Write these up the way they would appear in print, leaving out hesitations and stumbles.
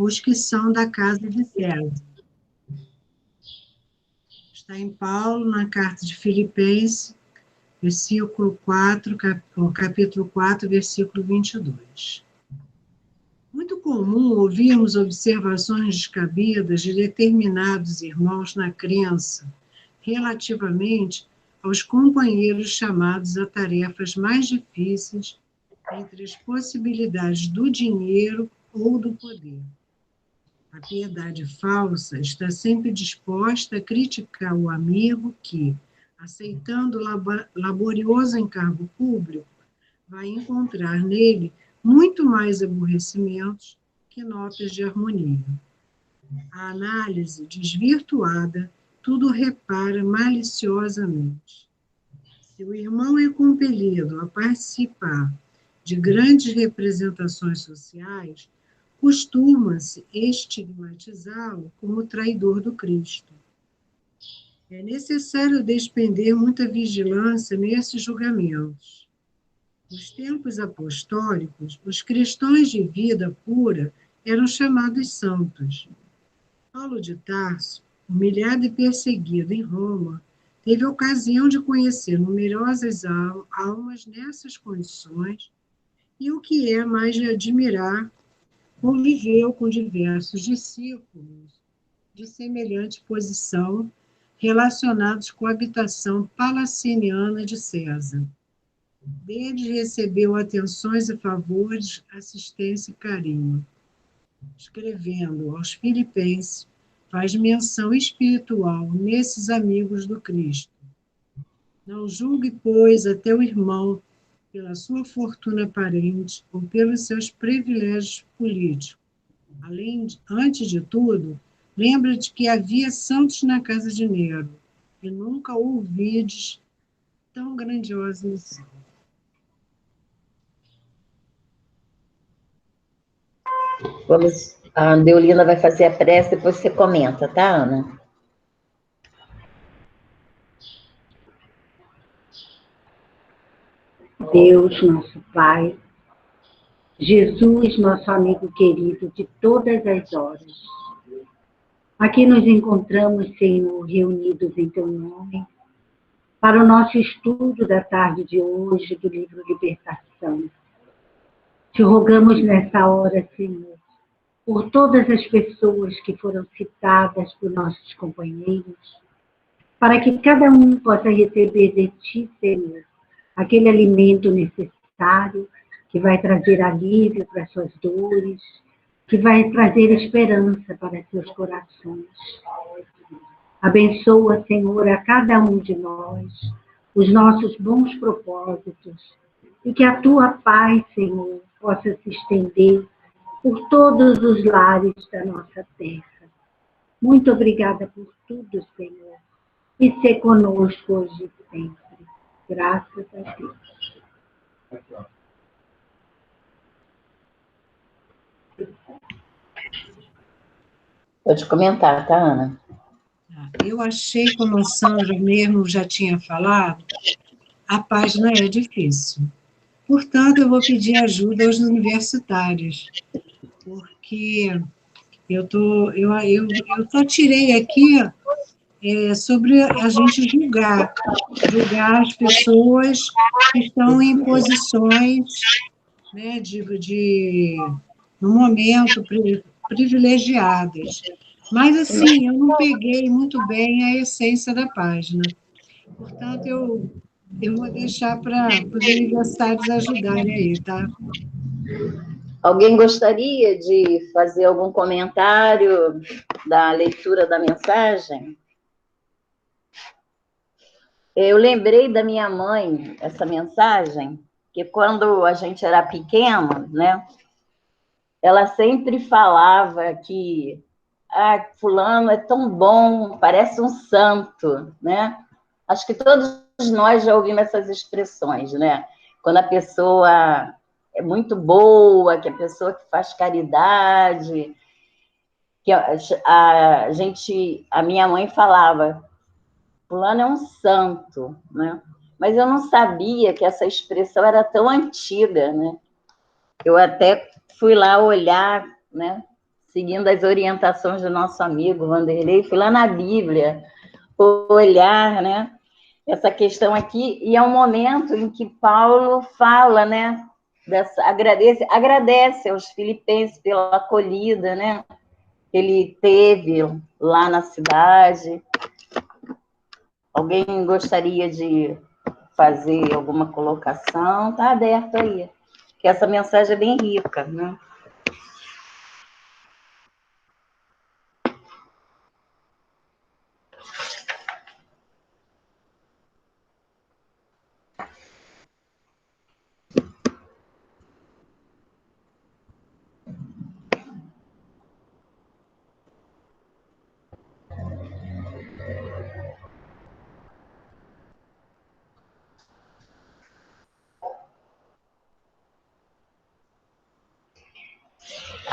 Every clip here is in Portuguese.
os que são da casa de César. Está em Paulo, na carta de Filipenses, capítulo 4, versículo 22. Muito comum ouvirmos observações descabidas de determinados irmãos na crença relativamente aos companheiros chamados a tarefas mais difíceis entre as possibilidades do dinheiro ou do poder. A piedade falsa está sempre disposta a criticar o amigo que, aceitando laborioso encargo público, vai encontrar nele muito mais aborrecimentos que notas de harmonia. A análise desvirtuada tudo repara maliciosamente. Se o irmão é compelido a participar de grandes representações sociais, costuma-se estigmatizá-lo como traidor do Cristo. É necessário despender muita vigilância nesses julgamentos. Nos tempos apostólicos, os cristãos de vida pura eram chamados santos. Paulo de Tarso, humilhado e perseguido em Roma, teve ocasião de conhecer numerosas almas nessas condições e, o que é mais de admirar, conviveu com diversos discípulos de semelhante posição relacionados com a habitação palaciniana de César. Desde recebeu atenções e favores, assistência e carinho. Escrevendo aos Filipenses, faz menção espiritual nesses amigos do Cristo. Não julgue, pois, a teu irmão pela sua fortuna aparente ou pelos seus privilégios políticos. Antes de tudo, lembra-te que havia santos na casa de Nero, e nunca ouvides tão grandiosa lição. A Deolina vai fazer a prece, depois você comenta, tá, Ana? Deus, nosso Pai, Jesus, nosso amigo querido de todas as horas. Aqui nos encontramos, Senhor, reunidos em Teu nome, para o nosso estudo da tarde de hoje do livro Libertação. Te rogamos nessa hora, Senhor, por todas as pessoas que foram citadas por nossos companheiros, para que cada um possa receber de Ti, Senhor, aquele alimento necessário que vai trazer alívio para suas dores, que vai trazer esperança para seus corações. Abençoa, Senhor, a cada um de nós, os nossos bons propósitos, e que a Tua paz, Senhor, possa se estender por todos os lares da nossa terra. Muito obrigada por tudo, Senhor, e ser conosco hoje e sempre. Graças a Deus. Pode comentar, tá, Ana? Eu achei, como a Sandra mesmo já tinha falado, a página é difícil. Portanto, eu vou pedir ajuda aos universitários, porque eu só tirei aqui sobre a gente julgar as pessoas que estão em posições, né, no momento, privilegiadas. Mas, assim, eu não peguei muito bem a essência da página. Portanto, eu vou deixar para os universitários ajudarem aí, tá? Alguém gostaria de fazer algum comentário da leitura da mensagem? Eu lembrei da minha mãe, essa mensagem, que quando a gente era pequena, né, ela sempre falava que fulano é tão bom, parece um santo, né? Acho que todos nós já ouvimos essas expressões, né? Quando a pessoa é muito boa, que a pessoa que faz caridade, que a minha mãe falava, fulano é um santo, né? Mas eu não sabia que essa expressão era tão antiga, né? Eu até fui lá olhar, né? seguindo as orientações do nosso amigo Vanderlei, fui lá na Bíblia olhar, né, essa questão aqui, e é um momento em que Paulo fala, né, agradece aos filipenses pela acolhida, né, que ele teve lá na cidade. Alguém gostaria de fazer alguma colocação? Está aberto aí, que essa mensagem é bem rica, né?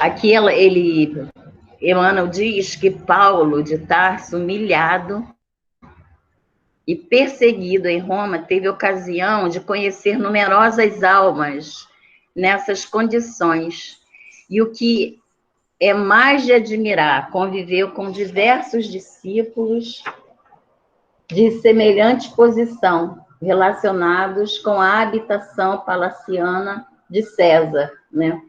Aqui Emmanuel diz que Paulo de Tarso, humilhado e perseguido em Roma, teve ocasião de conhecer numerosas almas nessas condições. E o que é mais de admirar, conviveu com diversos discípulos de semelhante posição, relacionados com a habitação palaciana de César, né?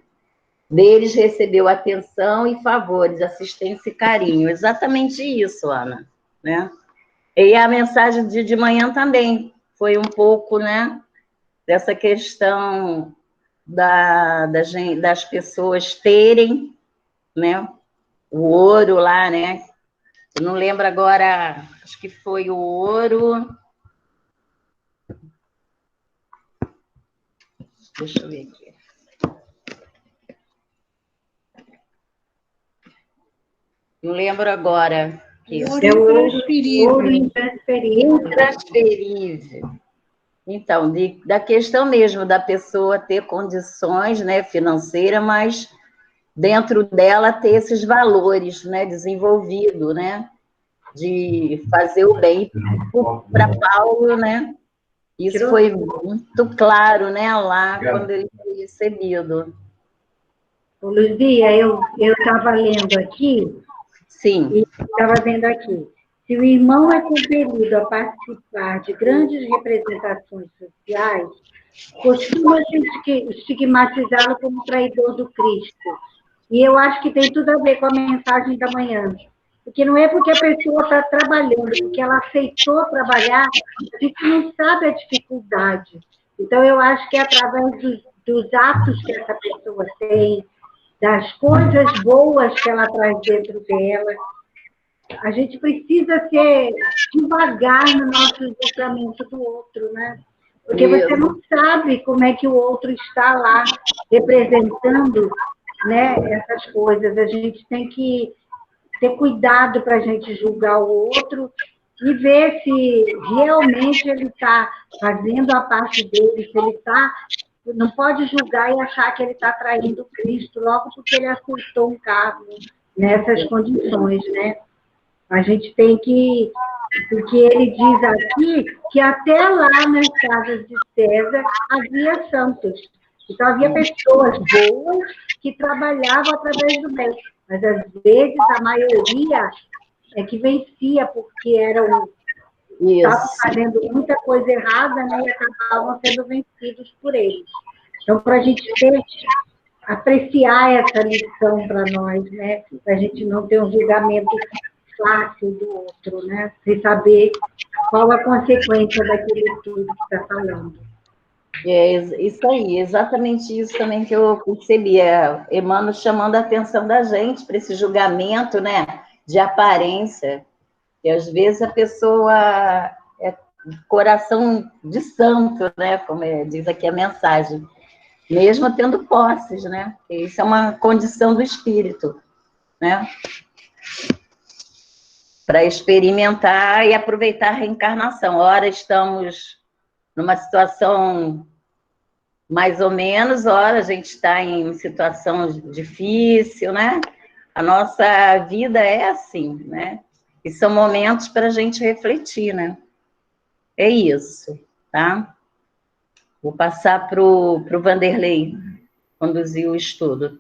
Deles recebeu atenção e favores, assistência e carinho. Exatamente isso, Ana, né? E a mensagem de manhã também foi um pouco, né, dessa questão das pessoas terem, né, o ouro lá, né? Eu não lembro agora, acho que foi o ouro. Deixa eu ver aqui. Não lembro agora. Ouro intransferível. Ouro intransferível. Intransferível. Então, da questão mesmo da pessoa ter condições, né, financeiras, mas dentro dela ter esses valores, né, desenvolvido, né, de fazer o bem. Para Paulo, né, isso foi muito claro, né, lá quando ele foi recebido. Ô, Luzia, eu estava lendo aqui. Sim. E estava vendo aqui. Se o irmão é compelido a participar de grandes representações sociais, costuma-se estigmatizá-lo como traidor do Cristo. E eu acho que tem tudo a ver com a mensagem da manhã. Porque não é porque a pessoa está trabalhando, porque ela aceitou trabalhar, a gente não sabe a dificuldade. Então, eu acho que é através dos atos que essa pessoa tem, das coisas boas que ela traz dentro dela, a gente precisa ser devagar no nosso julgamento do outro, né? Porque você não sabe como é que o outro está lá representando, né, essas coisas. A gente tem que ter cuidado para a gente julgar o outro e ver se realmente ele está fazendo a parte dele, se ele está... Não pode julgar e achar que ele está traindo Cristo logo porque ele aceitou um cargo nessas condições, né? A gente tem que... Porque ele diz aqui que até lá nas casas de César havia santos. Então, havia pessoas boas que trabalhavam através do bem. Mas, às vezes, a maioria é que vencia, porque estavam fazendo muita coisa errada, né, e acabavam sendo vencidos por eles. Então, para a gente apreciar essa lição para nós, né, para a gente não ter um julgamento fácil do outro, né, sem saber qual a consequência daquilo tudo que está falando. É isso aí, exatamente isso também que eu percebi, Emmanuel chamando a atenção da gente para esse julgamento, né, de aparência, que às vezes a pessoa é coração de santo, né, como diz aqui a mensagem, mesmo tendo posses, né, isso é uma condição do espírito, né, para experimentar e aproveitar a reencarnação. Ora estamos numa situação mais ou menos, ora a gente está em situação difícil, né? A nossa vida é assim, né? E são momentos para a gente refletir, né? É isso, tá? Vou passar para o Vanderlei conduzir o estudo.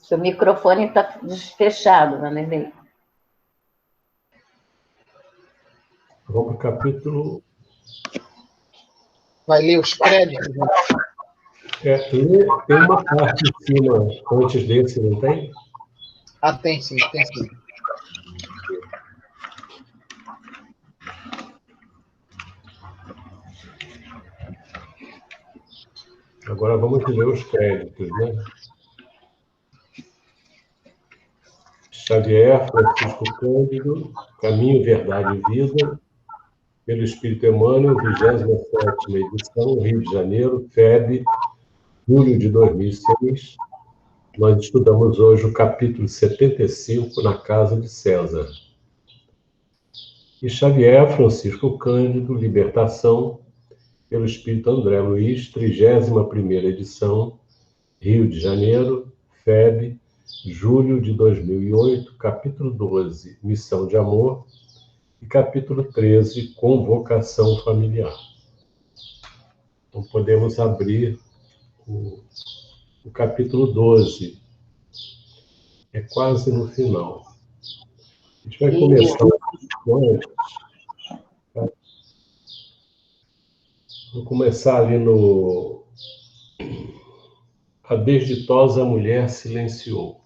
Seu microfone está fechado, Vanderlei. Vamos para o capítulo... Vai ler os créditos, né? Tem uma parte em cima, antes desse, não tem? Ah, tem sim, tem sim. Agora vamos ler os créditos, né? Xavier Francisco Cândido, Caminho, Verdade e Vida, pelo Espírito Emmanuel, 27ª edição, Rio de Janeiro, FEB, julho de 2006. Nós estudamos hoje o capítulo 75, Na Casa de César. E Xavier Francisco Cândido, Libertação, pelo Espírito André Luiz, 31ª edição, Rio de Janeiro, FEB, julho de 2008, capítulo 12, Missão de Amor, e capítulo 13, Convocação Familiar. Então, podemos abrir o capítulo 12. É quase no final. A gente vai começar antes. Vou começar ali no... A desditosa mulher silenciou.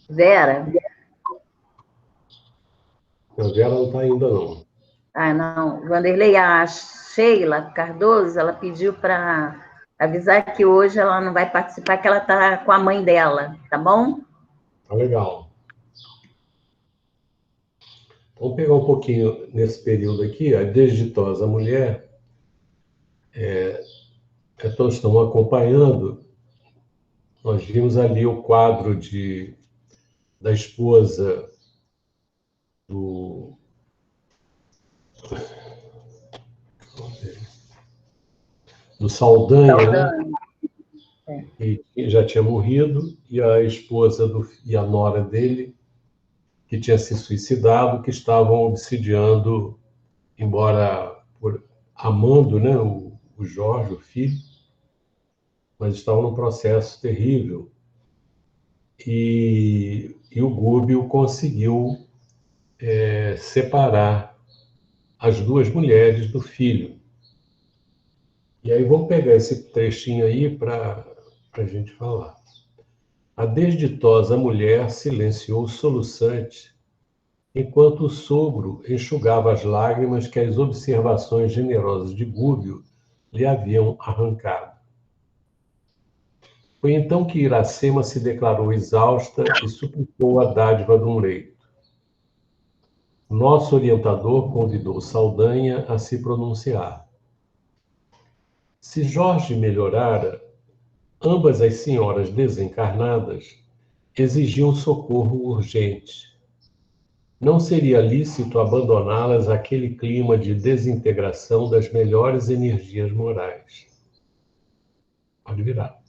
Vera? A Vera não está ainda, não. Ah, não. Vanderlei, a Sheila Cardoso, ela pediu para avisar que hoje ela não vai participar, que ela está com a mãe dela, tá bom? Tá legal. Vamos pegar um pouquinho nesse período aqui, a desditosa mulher. Então, estamos acompanhando. Nós vimos ali o quadro da esposa do Saldanha, né? Que já tinha morrido, e a esposa e a nora dele, que tinha se suicidado, que estavam obsidiando, embora amando, né, o Jorge, o filho, mas estavam num processo terrível. E o Gúbio conseguiu separar as duas mulheres do filho. E aí vamos pegar esse trechinho aí para a gente falar. A desditosa mulher silenciou soluçante, enquanto o sogro enxugava as lágrimas que as observações generosas de Gúbio lhe haviam arrancado. Foi então que Iracema se declarou exausta e suplicou a dádiva de um leito. Nosso orientador convidou Saldanha a se pronunciar. Se Jorge melhorara, ambas as senhoras desencarnadas exigiam socorro urgente. Não seria lícito abandoná-las àquele clima de desintegração das melhores energias morais. Pode virar.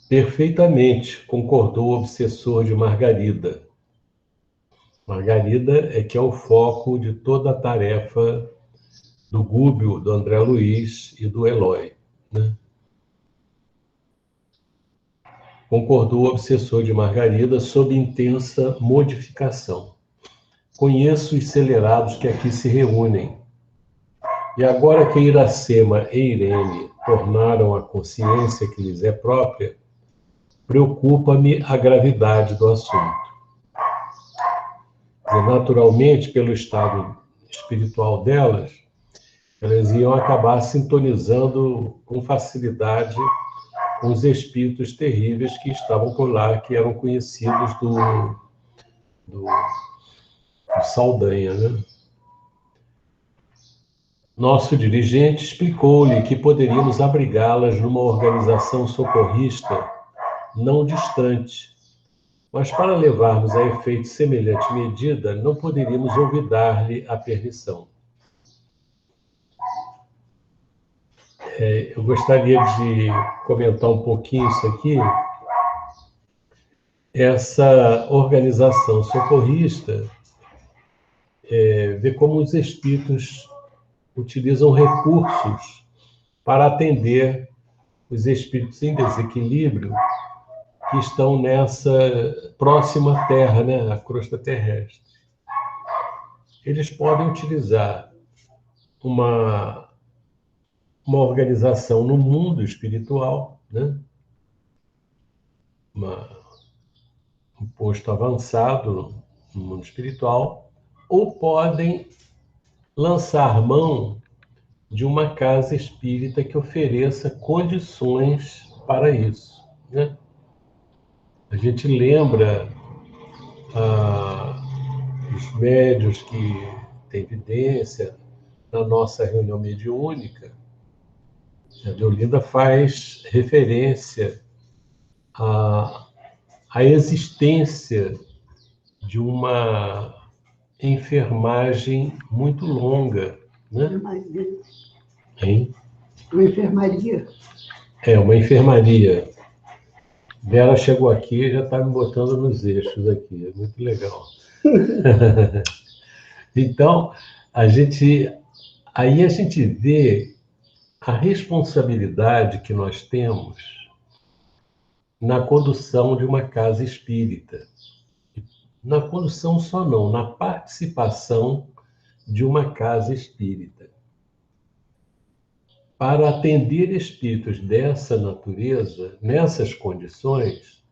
Perfeitamente, concordou o obsessor de Margarida. Margarida é que é o foco de toda a tarefa do Gúbio, do André Luiz e do Eloy, né? Concordou o obsessor de Margarida sob intensa modificação. Conheço os celerados que aqui se reúnem. E agora que Iracema e Irene tornaram a consciência que lhes é própria, preocupa-me a gravidade do assunto. E, naturalmente, pelo estado espiritual delas, elas iam acabar sintonizando com facilidade com os espíritos terríveis que estavam por lá, que eram conhecidos do Saldanha, né? Nosso dirigente explicou-lhe que poderíamos abrigá-las numa organização socorrista não distante, mas para levarmos a efeito semelhante medida, não poderíamos olvidar-lhe a permissão. Eu gostaria de comentar um pouquinho isso aqui. Essa organização socorrista vê como os espíritos utilizam recursos para atender os espíritos em desequilíbrio que estão nessa próxima Terra, né, a crosta terrestre. Eles podem utilizar uma organização no mundo espiritual, né, um posto avançado no mundo espiritual, ou podem lançar mão de uma casa espírita que ofereça condições para isso, né? A gente lembra os médiuns que têm evidência na nossa reunião mediúnica. A Deolinda faz referência à existência de uma enfermagem muito longa, né? Hein? Uma enfermaria. Uma enfermaria. Vera chegou aqui e já está me botando nos eixos aqui. É muito legal. Então, aí a gente vê a responsabilidade que nós temos na condução de uma casa espírita. Na condução só não, na participação de uma casa espírita. Para atender espíritos dessa natureza, nessas condições,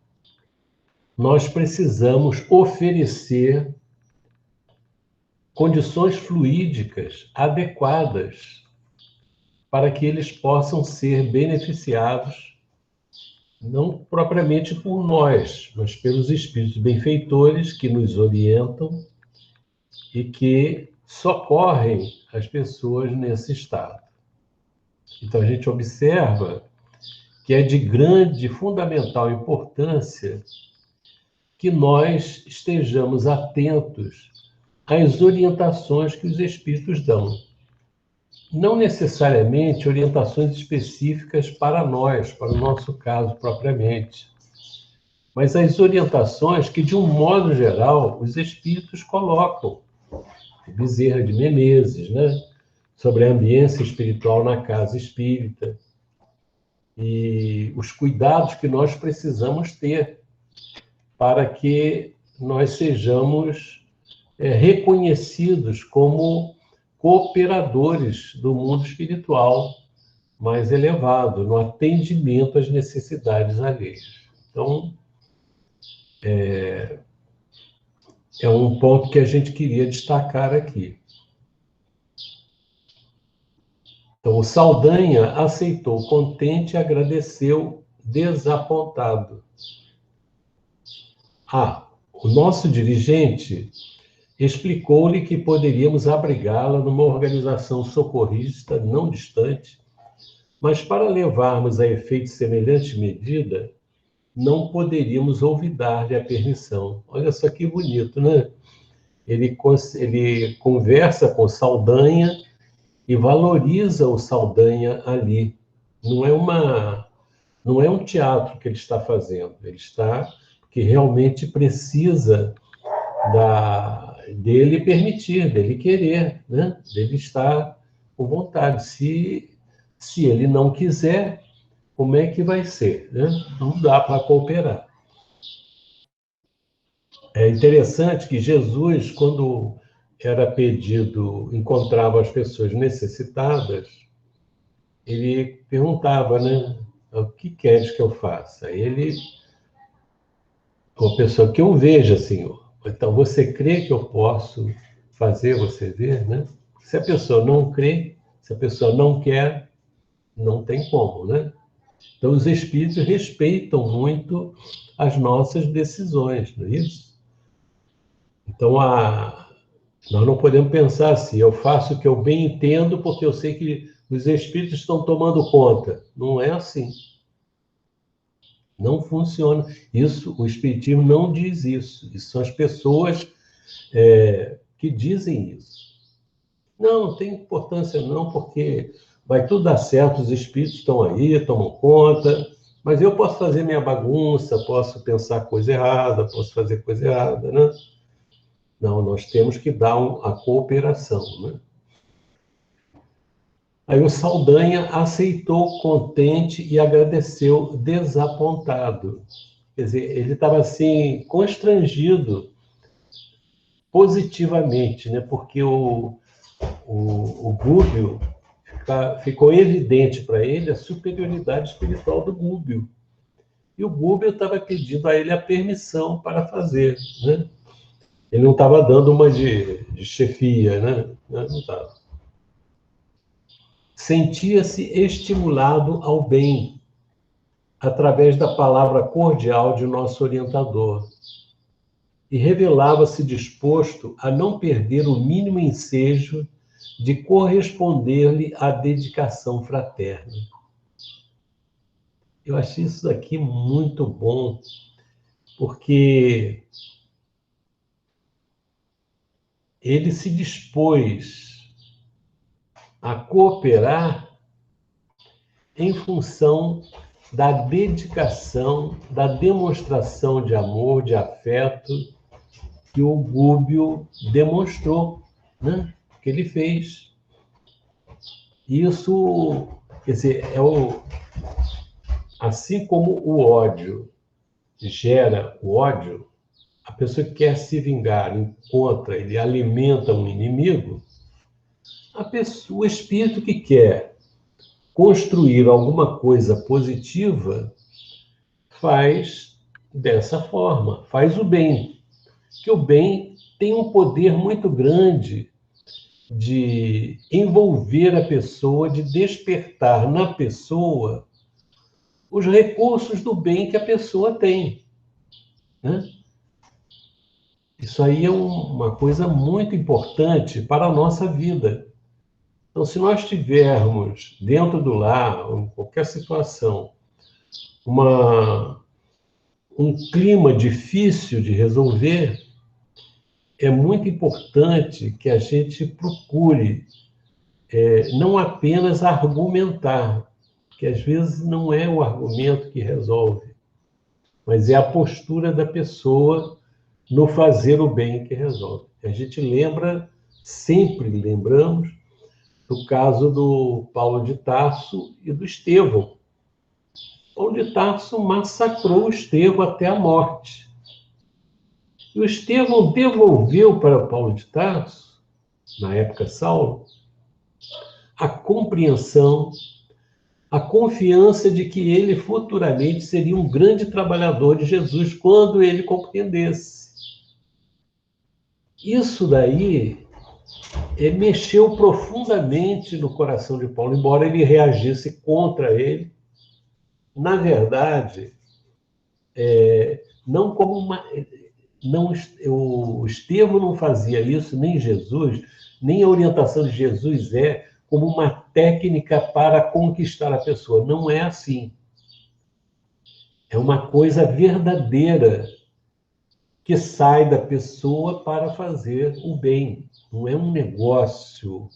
nós precisamos oferecer condições fluídicas adequadas para que eles possam ser beneficiados, não propriamente por nós, mas pelos espíritos benfeitores que nos orientam e que socorrem as pessoas nesse estado. Então, a gente observa que é de grande, fundamental importância que nós estejamos atentos às orientações que os espíritos dão. Não necessariamente orientações específicas para nós, para o nosso caso propriamente, mas as orientações que, de um modo geral, os espíritos colocam. Bezerra de Menezes, né? Sobre a ambiência espiritual na casa espírita e os cuidados que nós precisamos ter para que nós sejamos reconhecidos como cooperadores do mundo espiritual mais elevado, no atendimento às necessidades alheias. Então, é um ponto que a gente queria destacar aqui. Então, o Saldanha aceitou contente e agradeceu desapontado. O nosso dirigente explicou-lhe que poderíamos abrigá-la numa organização socorrista não distante, mas para levarmos a efeito semelhante medida, não poderíamos olvidar-lhe a permissão. Olha só que bonito, né? Ele conversa com Saldanha e valoriza o Saldanha ali. Não é um teatro que ele está fazendo. Ele está que realmente precisa dele permitir, dele querer, né? Dele estar com vontade. Se ele não quiser, como é que vai ser, né? Não dá para cooperar. É interessante que Jesus, quando era pedido, encontrava as pessoas necessitadas, ele perguntava, né? O que queres que eu faça? Uma pessoa que eu veja, Senhor. Então, você crê que eu posso fazer você ver, né? Se a pessoa não crê, se a pessoa não quer, não tem como, né? Então, os espíritos respeitam muito as nossas decisões, não é isso? Então, Nós não podemos pensar assim, eu faço o que eu bem entendo porque eu sei que os espíritos estão tomando conta. Não é assim. Não funciona. Isso, o espiritismo não diz isso. Isso são as pessoas que dizem isso. Não, não tem importância não, porque vai tudo dar certo, os espíritos estão aí, tomam conta, mas eu posso fazer minha bagunça, posso pensar coisa errada, posso fazer coisa errada, né? Não, nós temos que dar a cooperação, né? Aí o Saldanha aceitou contente e agradeceu desapontado. Quer dizer, ele estava assim, constrangido positivamente, né? Porque o Gúbio ficou evidente para ele a superioridade espiritual do Gúbio. E o Gúbio estava pedindo a ele a permissão para fazer, né? Ele não estava dando uma de chefia, né? Não estava. Sentia-se estimulado ao bem através da palavra cordial de nosso orientador e revelava-se disposto a não perder o mínimo ensejo de corresponder-lhe à dedicação fraterna. Eu achei isso daqui muito bom, porque ele se dispôs a cooperar em função da dedicação, da demonstração de amor, de afeto que o Gúbio demonstrou, né? Que ele fez. Isso, quer dizer, assim como o ódio gera o ódio, a pessoa que quer se vingar, encontra, ele alimenta um inimigo, o espírito que quer construir alguma coisa positiva faz dessa forma, faz o bem. Que o bem tem um poder muito grande de envolver a pessoa, de despertar na pessoa os recursos do bem que a pessoa tem, né? Isso aí é uma coisa muito importante para a nossa vida. Então, se nós tivermos dentro do lar, ou em qualquer situação, um clima difícil de resolver, é muito importante que a gente procure não apenas argumentar, que às vezes não é o argumento que resolve, mas é a postura da pessoa no fazer o bem que resolve. A gente sempre lembramos do caso do Paulo de Tarso e do Estevão. Paulo de Tarso massacrou o Estevão até a morte. E o Estevão devolveu para Paulo de Tarso, na época Saulo, a compreensão, a confiança de que ele futuramente seria um grande trabalhador de Jesus quando ele compreendesse. Isso daí mexeu profundamente no coração de Paulo, embora ele reagisse contra ele. Na verdade, não como uma... Não, o Estevão não fazia isso, nem Jesus, nem a orientação de Jesus como uma técnica para conquistar a pessoa. Não é assim. É uma coisa verdadeira que sai da pessoa para fazer o bem. Não é um negócio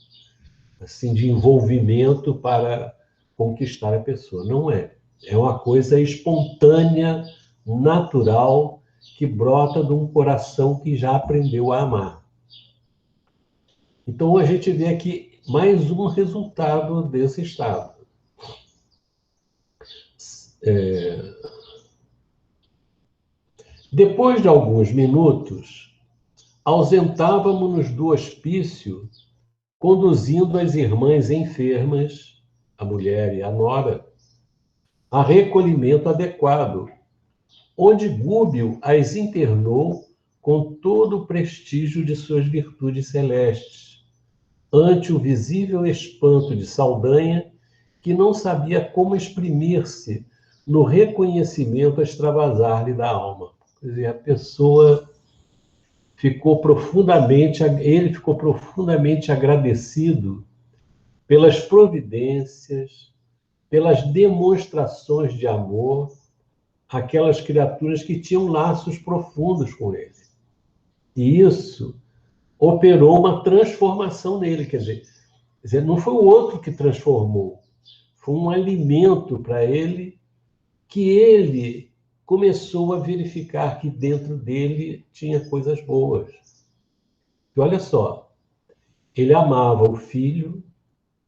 assim de envolvimento para conquistar a pessoa. Não é. É uma coisa espontânea, natural, que brota de um coração que já aprendeu a amar. Então, a gente vê aqui mais um resultado desse estado. Depois de alguns minutos, ausentávamos-nos do hospício, conduzindo as irmãs enfermas, a mulher e a nora, a recolhimento adequado, onde Gúbio as internou com todo o prestígio de suas virtudes celestes, ante o visível espanto de Saldanha, que não sabia como exprimir-se no reconhecimento a extravasar-lhe da alma. Quer dizer, a pessoa ele ficou profundamente agradecido pelas providências, pelas demonstrações de amor àquelas criaturas que tinham laços profundos com ele. E isso operou uma transformação nele, quer dizer, não foi o outro que transformou, foi um alimento para ele, que ele começou a verificar que dentro dele tinha coisas boas. E olha só, ele amava o filho,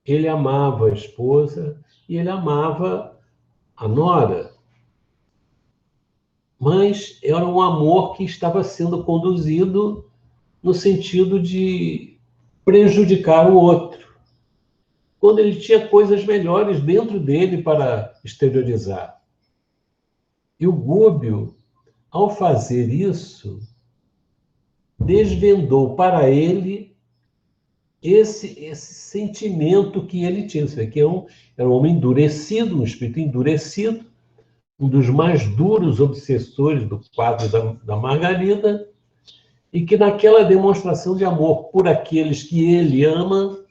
ele amava a esposa e ele amava a nora. Mas era um amor que estava sendo conduzido no sentido de prejudicar o outro, quando ele tinha coisas melhores dentro dele para exteriorizar. E o Gúbio, ao fazer isso, desvendou para ele esse sentimento que ele tinha. Você vê que era um homem endurecido, um espírito endurecido, um dos mais duros obsessores do quadro da Margarida, e que naquela demonstração de amor por aqueles que ele ama,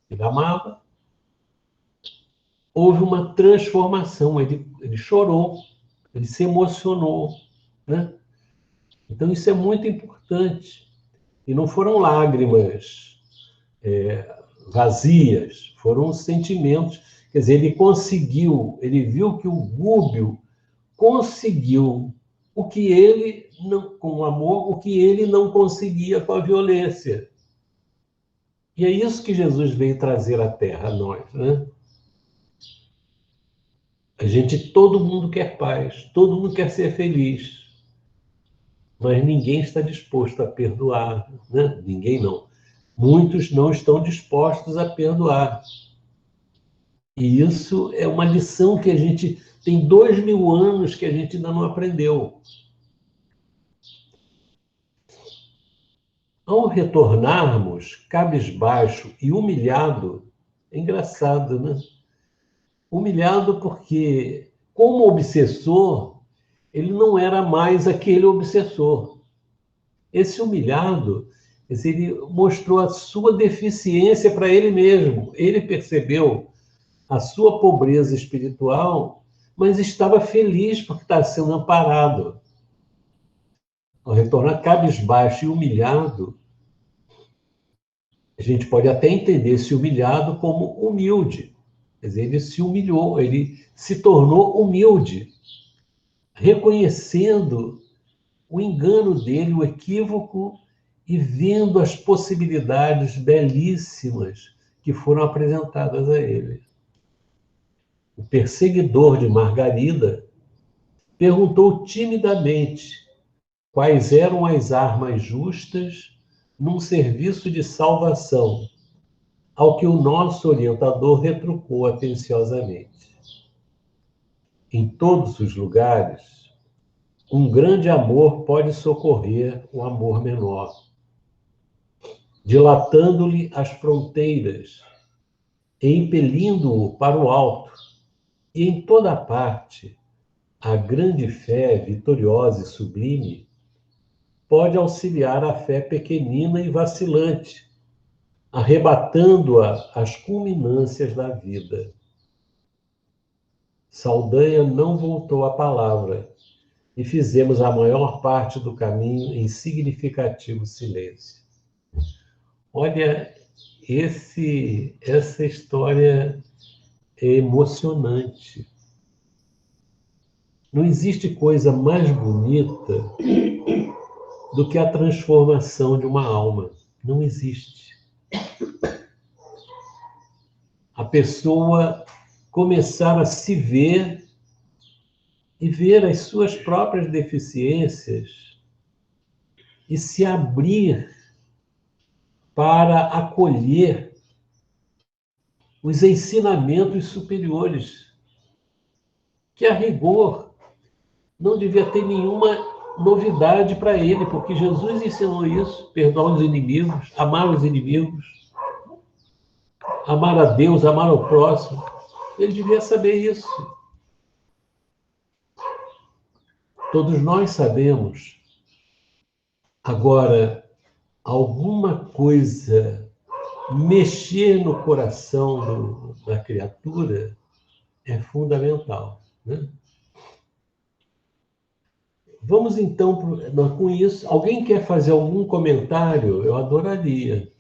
ele amava, houve uma transformação, ele chorou, ele se emocionou, né? Então isso é muito importante. E não foram lágrimas vazias, foram sentimentos. Quer dizer, ele viu que o Gúbio conseguiu o que ele, não, com o amor, o que ele não conseguia com a violência. E é isso que Jesus veio trazer à Terra, a nós, né? Todo mundo quer paz, todo mundo quer ser feliz, mas ninguém está disposto a perdoar, né? Ninguém não. Muitos não estão dispostos a perdoar. E isso é uma lição que a gente tem 2000 anos que a gente ainda não aprendeu. Ao retornarmos cabisbaixo e humilhado, é engraçado, né? Humilhado porque, como obsessor, ele não era mais aquele obsessor. Esse humilhado, ele mostrou a sua deficiência para ele mesmo. Ele percebeu a sua pobreza espiritual, mas estava feliz porque estava sendo amparado. Ao retornar cabisbaixo e humilhado, a gente pode até entender esse humilhado como humilde. Quer dizer, ele se humilhou, ele se tornou humilde, reconhecendo o engano dele, o equívoco, e vendo as possibilidades belíssimas que foram apresentadas a ele. O perseguidor de Margarida perguntou timidamente quais eram as armas justas num serviço de salvação, ao que o nosso orientador retrucou atenciosamente. Em todos os lugares, um grande amor pode socorrer o amor menor, dilatando-lhe as fronteiras e impelindo-o para o alto. E em toda parte, a grande fé vitoriosa e sublime pode auxiliar a fé pequenina e vacilante, arrebatando-a às culminâncias da vida. Saldanha não voltou à palavra e fizemos a maior parte do caminho em significativo silêncio. Olha, essa história é emocionante. Não existe coisa mais bonita do que a transformação de uma alma. Não existe. A pessoa começar a se ver e ver as suas próprias deficiências e se abrir para acolher os ensinamentos superiores, que a rigor não devia ter nenhuma novidade para ele, porque Jesus ensinou isso: perdoar os inimigos, amar os inimigos, amar a Deus, amar ao próximo. Ele devia saber isso. Todos nós sabemos Agora, alguma coisa mexer no coração da criatura é fundamental, né? Vamos então, com isso, alguém quer fazer algum comentário? Eu adoraria.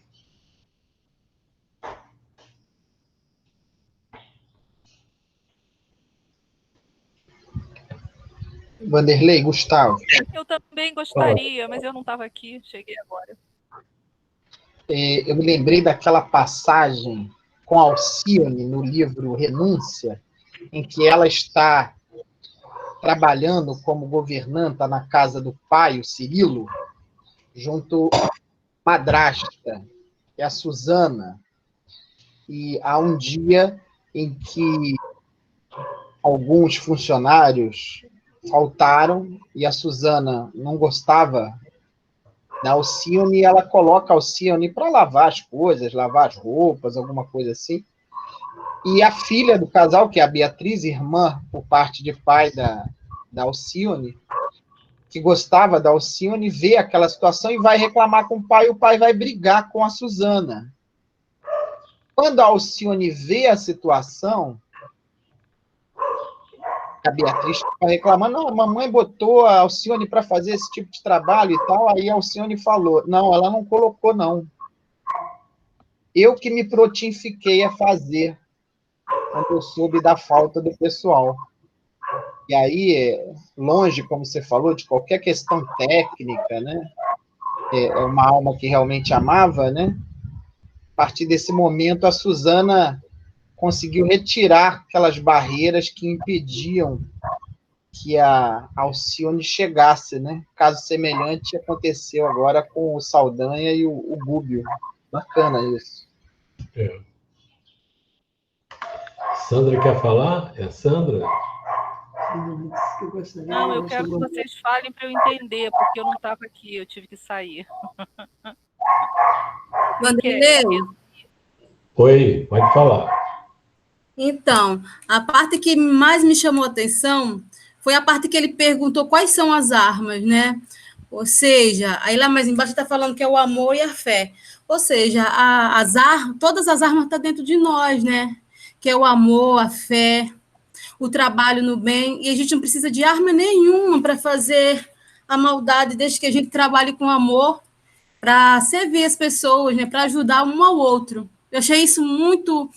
Vanderlei, Gustavo. Eu também gostaria, mas eu não estava aqui, cheguei agora. Eu me lembrei daquela passagem com Alcione no livro Renúncia, em que ela está trabalhando como governanta na casa do pai, o Cirilo, junto à madrasta, que é a Susana. E há um dia em que alguns funcionários faltaram e a Susana não gostava da Alcione e ela coloca a Alcione para lavar as coisas, lavar as roupas, alguma coisa assim. E a filha do casal, que é a Beatriz, irmã por parte de pai da Alcione, que gostava da Alcione, vê aquela situação e vai reclamar com o pai vai brigar com a Susana. Quando a Alcione vê a situação, a Beatriz está reclamando, não, a mamãe botou a Alcione para fazer esse tipo de trabalho e tal, aí a Alcione falou, não, ela não colocou, não. Eu que me prontifiquei a fazer, quando eu soube da falta do pessoal. E aí, longe, como você falou, de qualquer questão técnica, né? É uma alma que realmente amava, né? A partir desse momento, a Susana conseguiu retirar aquelas barreiras que impediam que a Alcione chegasse, né? Caso semelhante aconteceu agora com o Saldanha e o Gúbio. Bacana isso. É. Sandra quer falar? É a Sandra? Não, eu quero que vocês falem para eu entender, porque eu não estava aqui, eu tive que sair. Vanderlei? Oi, pode falar. Então, a parte que mais me chamou a atenção foi a parte que ele perguntou quais são as armas, né? Ou seja, aí lá mais embaixo está falando que é o amor e a fé. Ou seja, todas as armas estão dentro de nós, né? Que é o amor, a fé, o trabalho no bem, e a gente não precisa de arma nenhuma para fazer a maldade, desde que a gente trabalhe com amor para servir as pessoas, né? Para ajudar um ao outro. Eu achei isso muito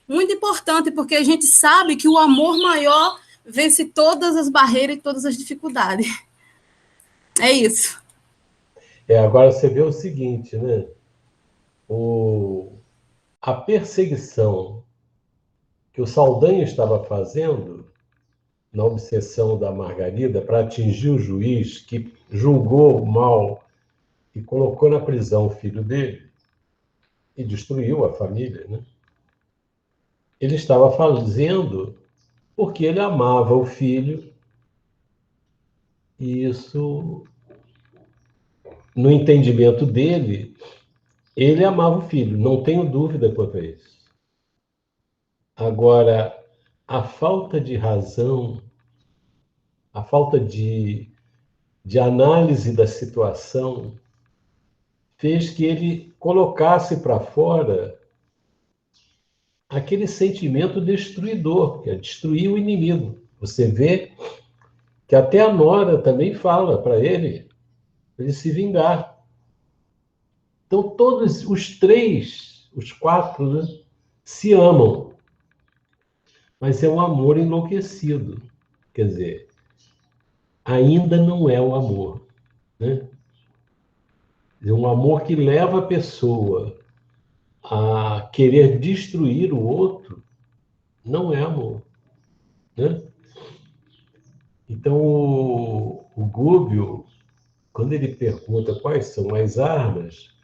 importante, porque a gente sabe que o amor maior vence todas as barreiras e todas as dificuldades. É isso. Agora você vê o seguinte, né? A perseguição que o Saldanha estava fazendo na obsessão da Margarida para atingir o juiz que julgou mal e colocou na prisão o filho dele e destruiu a família, né? Ele estava fazendo porque ele amava o filho e isso, no entendimento dele, ele amava o filho, não tenho dúvida quanto a isso. Agora, a falta de razão, a falta de análise da situação fez que ele colocasse para fora aquele sentimento destruidor, que é destruir o inimigo. Você vê que até a nora também fala para ele se vingar. Então, todos os três, os quatro, né, se amam, mas é um amor enlouquecido. Quer dizer, ainda não é o amor, né? É um amor que leva a pessoa a querer destruir o outro, não é amor, né? Então, o Gúbio, quando ele pergunta quais são as armas,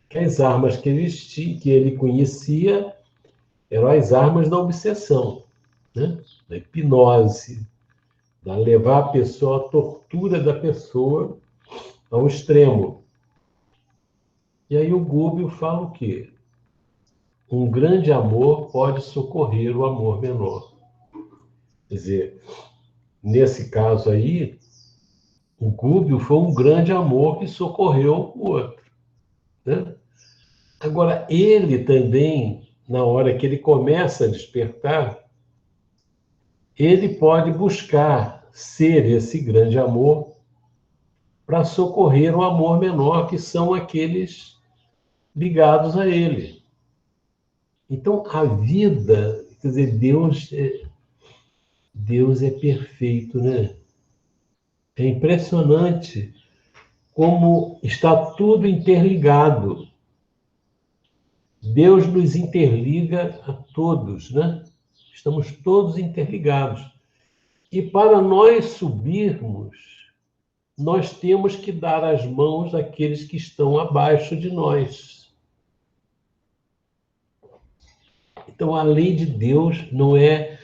que as armas que ele conhecia eram as armas da obsessão, né? Da hipnose, da levar a pessoa, a tortura da pessoa ao extremo. E aí o Gúbio fala o quê? Um grande amor pode socorrer o amor menor. Quer dizer, nesse caso aí, O Gúbio foi um grande amor que socorreu o outro, né? Agora, ele também, na hora que ele começa a despertar, ele pode buscar ser esse grande amor para socorrer o amor menor, que são aqueles ligados a ele. Então, a vida, quer dizer, Deus é perfeito, né? É impressionante como está tudo interligado. Deus nos interliga a todos, né? Estamos todos interligados. E para nós subirmos, nós temos que dar as mãos àqueles que estão abaixo de nós. Então, a lei de Deus não é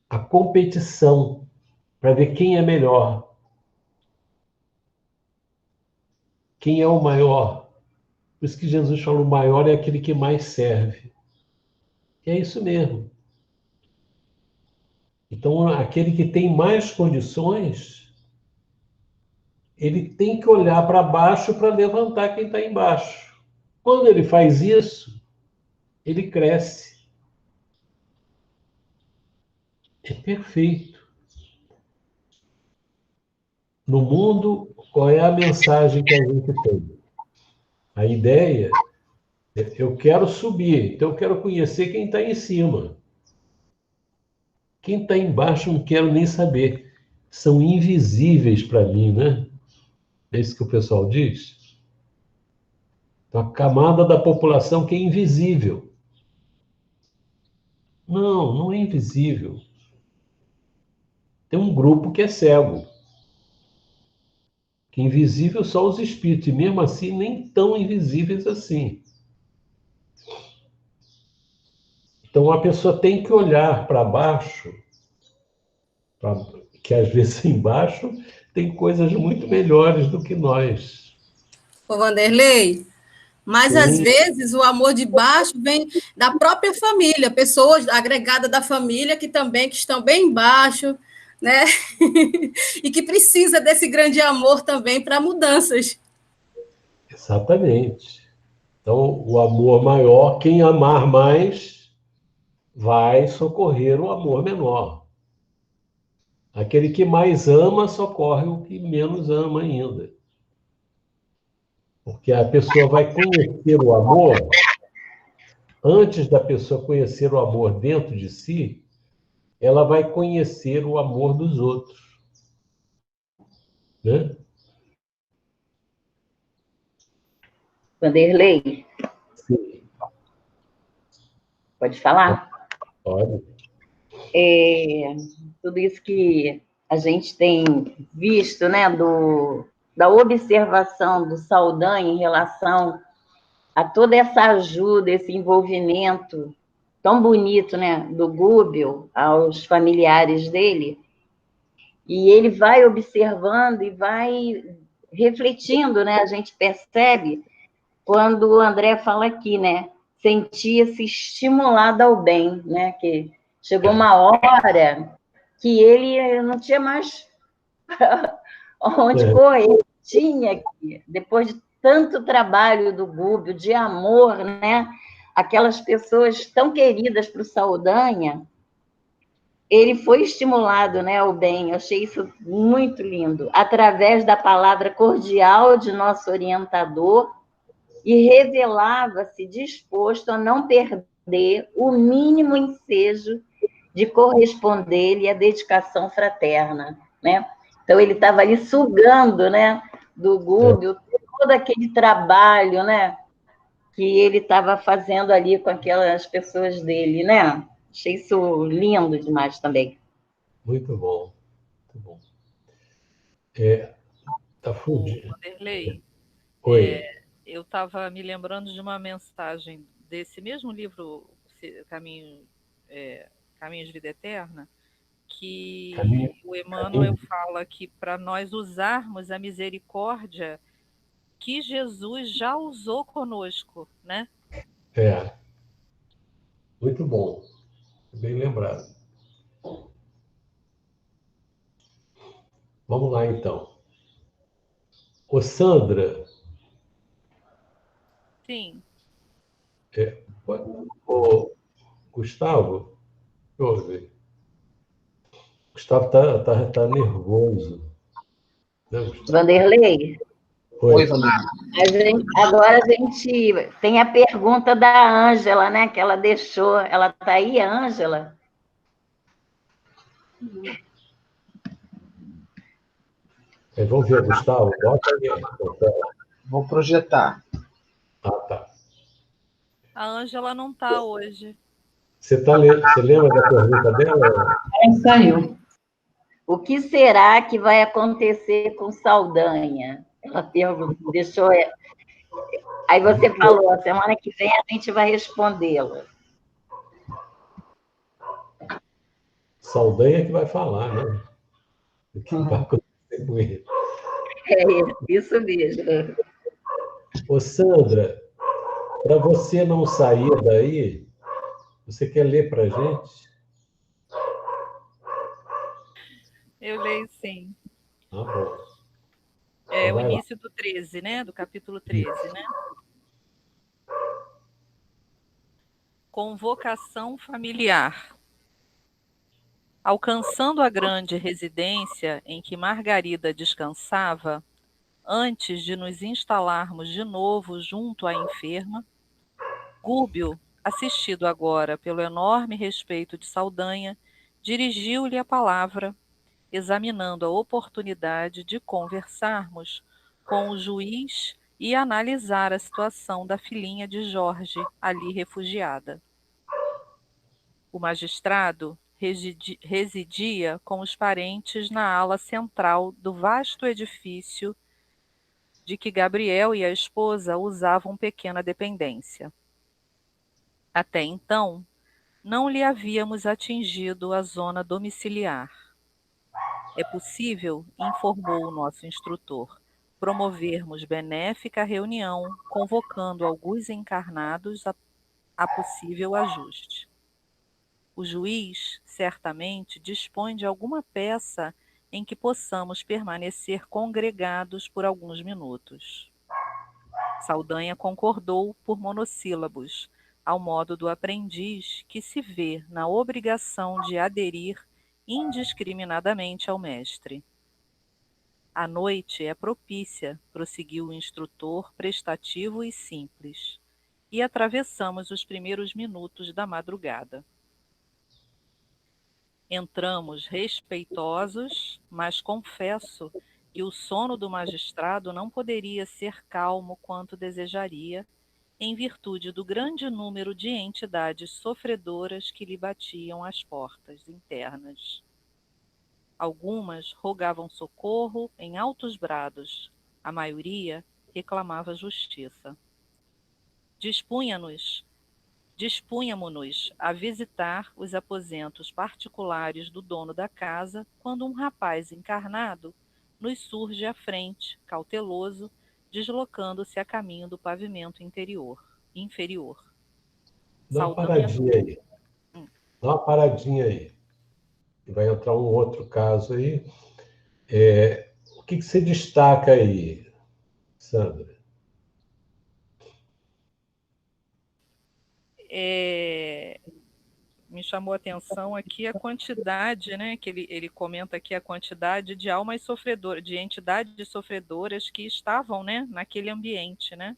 a competição para ver quem é melhor, quem é o maior. Por isso que Jesus falou, o maior é aquele que mais serve. E é isso mesmo. Então, aquele que tem mais condições, ele tem que olhar para baixo para levantar quem está embaixo. Quando ele faz isso, ele cresce. É perfeito. No mundo, qual é a mensagem que a gente tem? A ideia é, eu quero subir, então eu quero conhecer quem está em cima. Quem está embaixo não quero nem saber. São invisíveis para mim, né? É isso que o pessoal diz. Então, a camada da população que é invisível. Não, não é invisível. Tem um grupo que é cego. Que invisível só os espíritos, e mesmo assim nem tão invisíveis assim. Então a pessoa tem que olhar para baixo, que às vezes embaixo tem coisas muito melhores do que nós. Ô, Vanderlei, mas às Sim, vezes o amor de baixo vem da própria família, pessoas agregadas da família que também que estão bem embaixo, né? E que precisa desse grande amor também para mudanças. exatamente. Então, o amor maior, quem amar mais, vai socorrer o amor menor. Aquele que mais ama, socorre o que menos ama ainda. Porque a pessoa vai conhecer o amor, antes da pessoa conhecer o amor dentro de si, ela vai conhecer o amor dos outros, né? Vanderlei, Sim, pode falar? pode. É, tudo isso que a gente tem visto, né, da observação do Saldanha em relação a toda essa ajuda, esse envolvimento tão bonito, né, do Gúbio aos familiares dele, e ele vai observando e vai refletindo, né, a gente percebe quando o André fala aqui, né, sentia-se estimulado ao bem, né, que chegou uma hora que ele não tinha mais onde correr, tinha que, depois de tanto trabalho do Gúbio, de amor, né, aquelas pessoas tão queridas para o Saldanha, ele foi estimulado, né, ao bem. Eu achei isso muito lindo, através da palavra cordial de nosso orientador, e revelava-se disposto a não perder o mínimo ensejo de corresponder-lhe à dedicação fraterna, né? Então, ele estava ali sugando, né, do Gúbio, todo aquele trabalho, né, que ele estava fazendo ali com aquelas pessoas dele, né? Achei isso lindo demais também. Muito bom, muito bom. Tá O fudido. Vanderlei, Oi. eu estava me lembrando de uma mensagem desse mesmo livro, Caminho, Caminhos de Vida Eterna, que Caminho, o Emmanuel caminho. fala que para nós usarmos a misericórdia que Jesus já usou conosco, né? É, muito bom. Bem lembrado. Vamos lá, então. Ô, Sandra, Sim. ô, Gustavo, deixa eu ver. Gustavo tá nervoso. Né, Gustavo? Vanderlei, Oi. Valéria. agora a gente tem a pergunta da Ângela, né? Que ela deixou. Ela está aí, Ângela? Vamos ver, Gustavo. Bota aí. Vou projetar. Ah, tá. A Ângela não está hoje. Você lembra da pergunta dela? Saiu. O que será que vai acontecer com Saldanha? Ela perguntou, deixou. Aí você falou, a semana que vem a gente vai respondê-la. Saldanha que vai falar, né? O que vai acontecer com ele. É isso mesmo. Ô, Sandra, para você não sair daí, você quer ler para a gente? Eu leio sim. Ah, bom. É Então o vai lá. início do 13, né? Do capítulo 13, né? Convocação familiar. Alcançando a grande residência em que Margarida descansava, antes de nos instalarmos de novo junto à enferma, Gúbio, assistido agora pelo enorme respeito de Saldanha, dirigiu-lhe a palavra, examinando a oportunidade de conversarmos com o juiz e analisar a situação da filhinha de Jorge, ali refugiada. O magistrado residia com os parentes na ala central do vasto edifício de que Gabriel e a esposa usavam pequena dependência. Até então, não lhe havíamos atingido a zona domiciliar. É possível, informou o nosso instrutor, promovermos benéfica reunião, convocando alguns encarnados a possível ajuste. O juiz, certamente, dispõe de alguma peça em que possamos permanecer congregados por alguns minutos. Saldanha concordou por monossílabos, ao modo do aprendiz que se vê na obrigação de aderir indiscriminadamente ao mestre. A noite é propícia, prosseguiu o instrutor prestativo e simples, e atravessamos os primeiros minutos da madrugada. Entramos respeitosos, mas confesso que o sono do magistrado não poderia ser calmo quanto desejaria, em virtude do grande número de entidades sofredoras que lhe batiam às portas internas. Algumas rogavam socorro em altos brados, a maioria reclamava justiça. Dispunhamo-nos a visitar os aposentos particulares do dono da casa, quando um rapaz encarnado nos surge à frente, cauteloso, deslocando-se a caminho do pavimento inferior. Dá uma Saldanha... paradinha aí. Dá uma paradinha aí. Vai entrar um outro caso aí. O que você destaca aí, Sandra? Me chamou a atenção aqui a quantidade, né, que ele comenta aqui a quantidade de almas sofredoras, de entidades sofredoras que estavam, né, naquele ambiente, né,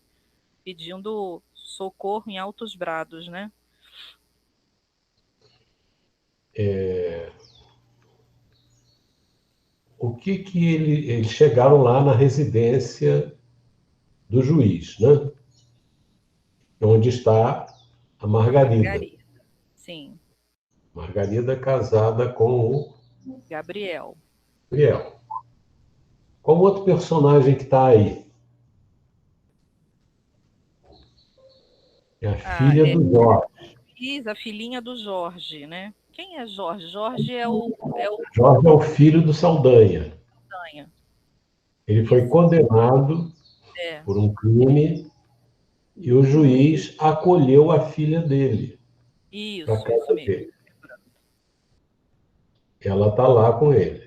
pedindo socorro em altos brados, né? O que eles chegaram lá na residência do juiz, né? Onde está a Margarida. Sim. Margarida casada com o Gabriel. Qual outro personagem que está aí? É a filha do Jorge. A filhinha do Jorge, né? Quem é Jorge? Jorge é o Jorge é o filho do Saldanha. Saldanha. Ele foi condenado por um crime e o juiz acolheu a filha dele. Isso mesmo. Dele. Ela está lá com ele.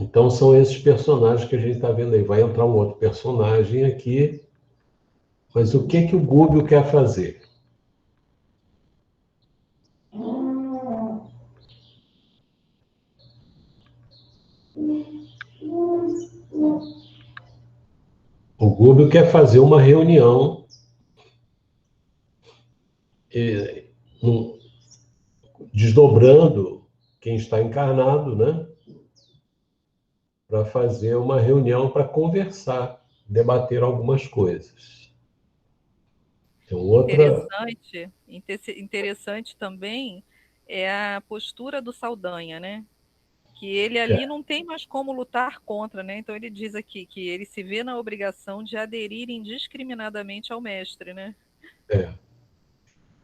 Então, são esses personagens que a gente está vendo aí. Vai entrar um outro personagem aqui, mas o que o Gúbio quer fazer? O Gúbio quer fazer uma reunião desdobrando quem está encarnado, né? Para fazer uma reunião para conversar, debater algumas coisas. Então, Interessante também é a postura do Saldanha, né? Que ele ali não tem mais como lutar contra, né? Então ele diz aqui que ele se vê na obrigação de aderir indiscriminadamente ao mestre, né? Ele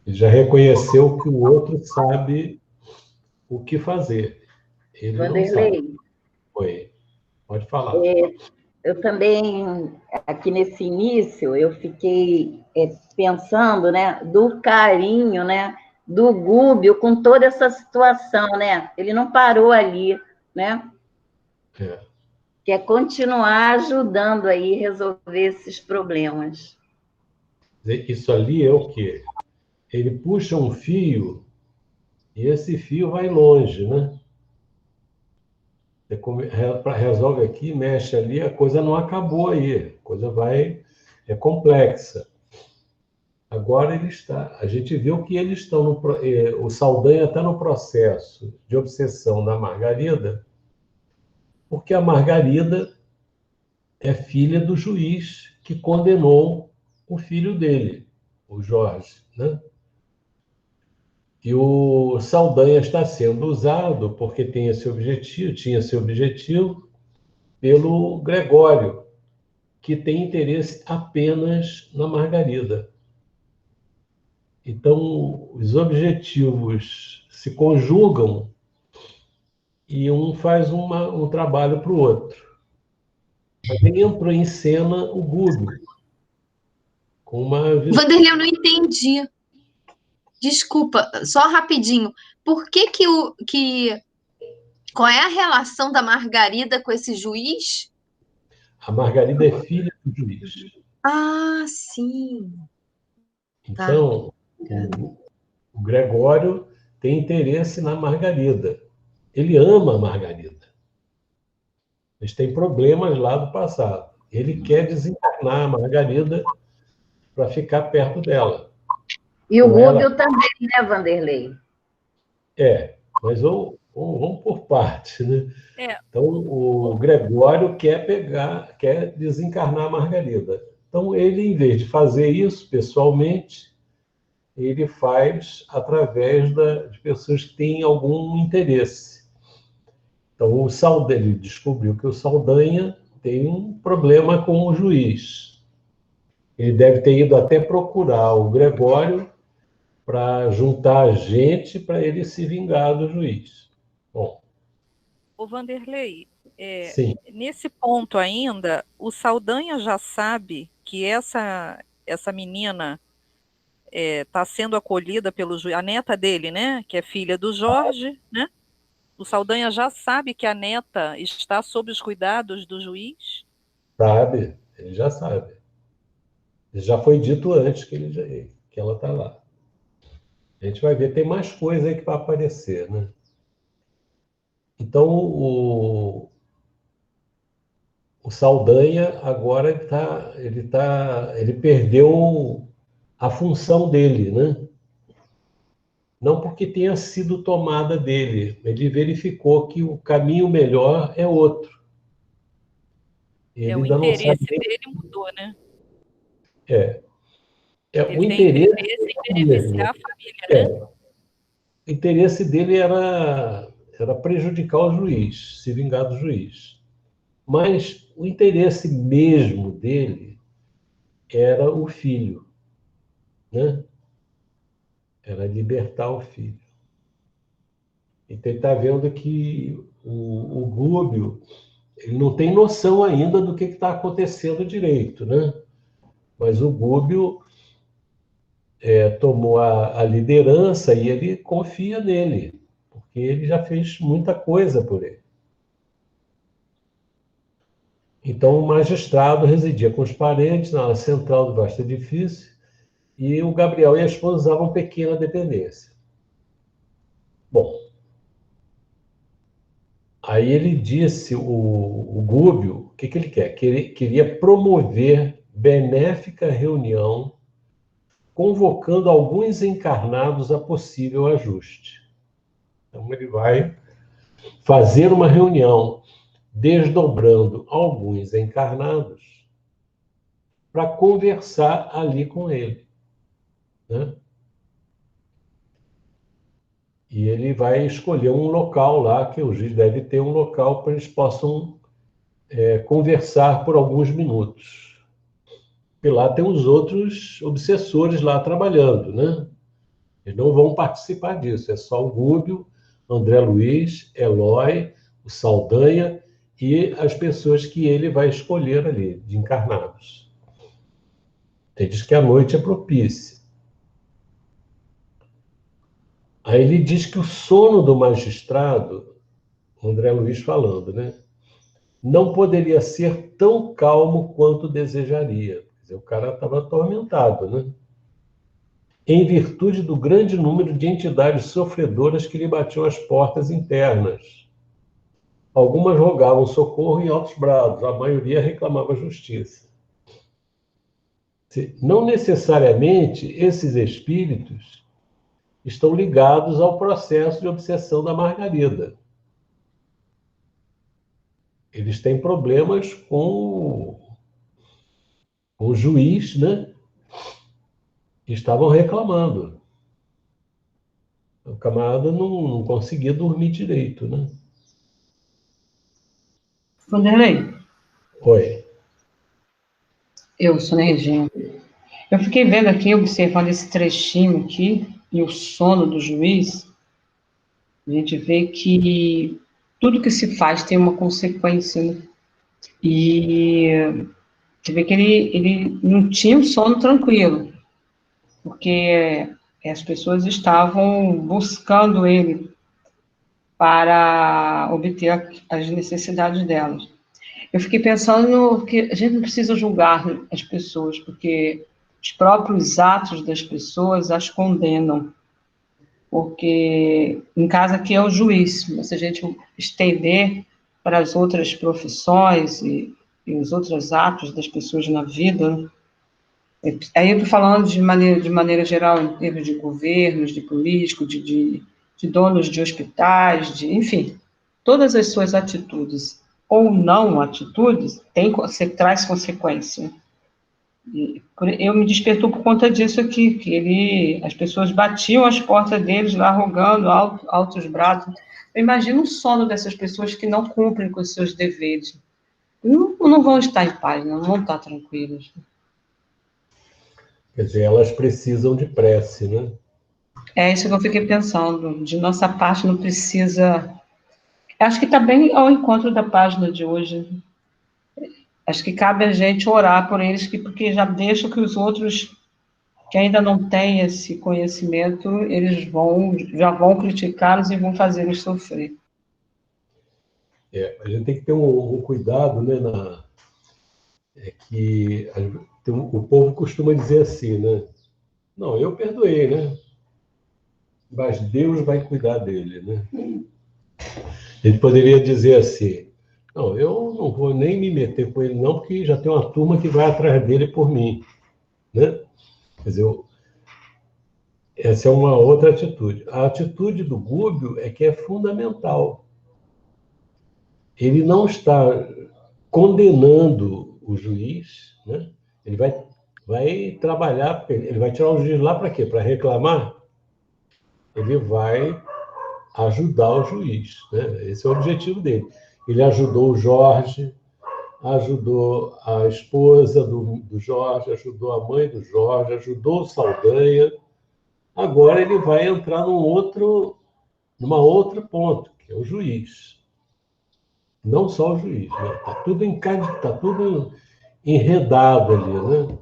já reconheceu que o outro sabe o que fazer. Ele não sabe. Oi, pode falar. Eu também, aqui nesse início, eu fiquei pensando, né, do carinho, né, do Gúbio com toda essa situação, né? Ele não parou ali, né? Quer continuar ajudando aí a resolver esses problemas. Isso ali é o quê? Ele puxa um fio e esse fio vai longe, né? Resolve aqui, mexe ali, a coisa não acabou aí, a coisa é complexa. Agora a gente viu que eles estão, o Saldanha está no processo de obsessão da Margarida, porque a Margarida é filha do juiz que condenou o filho dele, o Jorge, né? E o Saldanha está sendo usado porque tinha esse objetivo pelo Gregório, que tem interesse apenas na Margarida. Então, os objetivos se conjugam e um faz um trabalho para o outro. Também entrou em cena o Gúbio, com uma visão... Vanderlei, eu não entendi. Desculpa, só rapidinho. Por que qual é a relação da Margarida com esse juiz? A Margarida é filha do juiz. Ah, sim. Então, o Gregório tem interesse na Margarida. Ele ama a Margarida. Eles têm problemas lá do passado. Ele quer desencarnar a Margarida para ficar perto dela. E o Gúbio também, né, Vanderlei? Mas vamos por partes, né? Então, o Gregório quer desencarnar a Margarida. Então, ele, em vez de fazer isso pessoalmente, ele faz através de pessoas que têm algum interesse. Então, ele descobriu que o Saldanha tem um problema com o juiz. Ele deve ter ido até procurar o Gregório para juntar gente para ele se vingar do juiz. Bom. O Vanderlei, sim. Nesse ponto ainda, o Saldanha já sabe que essa menina está sendo acolhida pelo juiz, a neta dele, né, que é filha do Jorge, né? O Saldanha já sabe que a neta está sob os cuidados do juiz? Sabe, ele já sabe. Já foi dito antes que ela está lá. A gente vai ver, tem mais coisa aí que vai aparecer, né? Então, o Saldanha agora ele perdeu a função dele, né? Não porque tenha sido tomada dele, ele verificou que o caminho melhor é outro. Ele o interesse dele mudou, né? O interesse em beneficiar a família, né? O interesse dele era prejudicar o juiz, se vingar do juiz. Mas o interesse mesmo dele era o filho, né? Era libertar o filho. Então, ele está vendo que o Gúbio ele não tem noção ainda do que está acontecendo direito, né? Mas o Gúbio tomou a liderança e ele confia nele, porque ele já fez muita coisa por ele. Então, o magistrado residia com os parentes na ala central do vasto edifício e o Gabriel e a esposa usavam pequena dependência. Bom, aí ele disse, o Gúbio, o que ele quer? Que ele queria promover benéfica reunião, convocando alguns encarnados a possível ajuste. Então, ele vai fazer uma reunião, desdobrando alguns encarnados para conversar ali com ele, né? E ele vai escolher um local lá, que o juiz deve ter um local para eles possam conversar por alguns minutos. E lá tem os outros obsessores lá trabalhando, né? Eles não vão participar disso, é só o Gúbio, André Luiz, Eloy, o Saldanha e as pessoas que ele vai escolher ali, de encarnados. Ele diz que a noite é propícia. Aí ele diz que o sono do magistrado, André Luiz falando, né, não poderia ser tão calmo quanto desejaria. Quer dizer, o cara estava atormentado, né? Em virtude do grande número de entidades sofredoras que lhe batiam as portas internas. Algumas rogavam socorro em altos brados, a maioria reclamava justiça. Não necessariamente esses espíritos estão ligados ao processo de obsessão da Margarida. Eles têm problemas com o juiz, né? Que estavam reclamando. O camarada não conseguia dormir direito, né? Vanderlei, Oi. eu sou Regina. Eu fiquei vendo aqui, observando esse trechinho aqui, e o sono do juiz, a gente vê que tudo que se faz tem uma consequência, né? E você vê que ele não tinha um sono tranquilo, porque as pessoas estavam buscando ele para obter as necessidades delas. Eu fiquei pensando que a gente não precisa julgar as pessoas, porque os próprios atos das pessoas as condenam. Porque, em casa, aqui é o juiz, mas se a gente estender para as outras profissões e os outros atos das pessoas na vida, né? Aí eu estou falando de maneira geral, em termos de governos, de políticos, de donos de hospitais, enfim, todas as suas atitudes ou não atitudes traz consequência. Eu me despertou por conta disso aqui, que as pessoas batiam as portas deles lá, rogando altos brados. Eu imagino o sono dessas pessoas que não cumprem com os seus deveres. Não vão estar em paz, não vão estar tranquilas. Quer dizer, elas precisam de prece, né? É isso que eu fiquei pensando. De nossa parte não precisa... Acho que está bem ao encontro da página de hoje. Acho que cabe a gente orar por eles, porque já deixam que os outros que ainda não têm esse conhecimento, eles já vão criticá-los e vão fazer eles sofrer. A gente tem que ter um cuidado, né? Que o povo costuma dizer assim, né? Não, eu perdoei, né? Mas Deus vai cuidar dele, né? Ele poderia dizer assim, não, eu não vou nem me meter com ele não, porque já tem uma turma que vai atrás dele por mim, né? Quer dizer, essa é uma outra atitude. A atitude do Gúbio é que é fundamental. Ele não está condenando o juiz, né? Ele vai trabalhar, ele vai tirar o juiz lá para quê? Para reclamar? Ele vai ajudar o juiz, né? Esse é o objetivo dele. Ele ajudou o Jorge, ajudou a esposa do Jorge, ajudou a mãe do Jorge, ajudou o Saldanha. Agora ele vai entrar numa outra ponto, que é o juiz. Não só o juiz, né? Está tudo tudo enredado ali, né?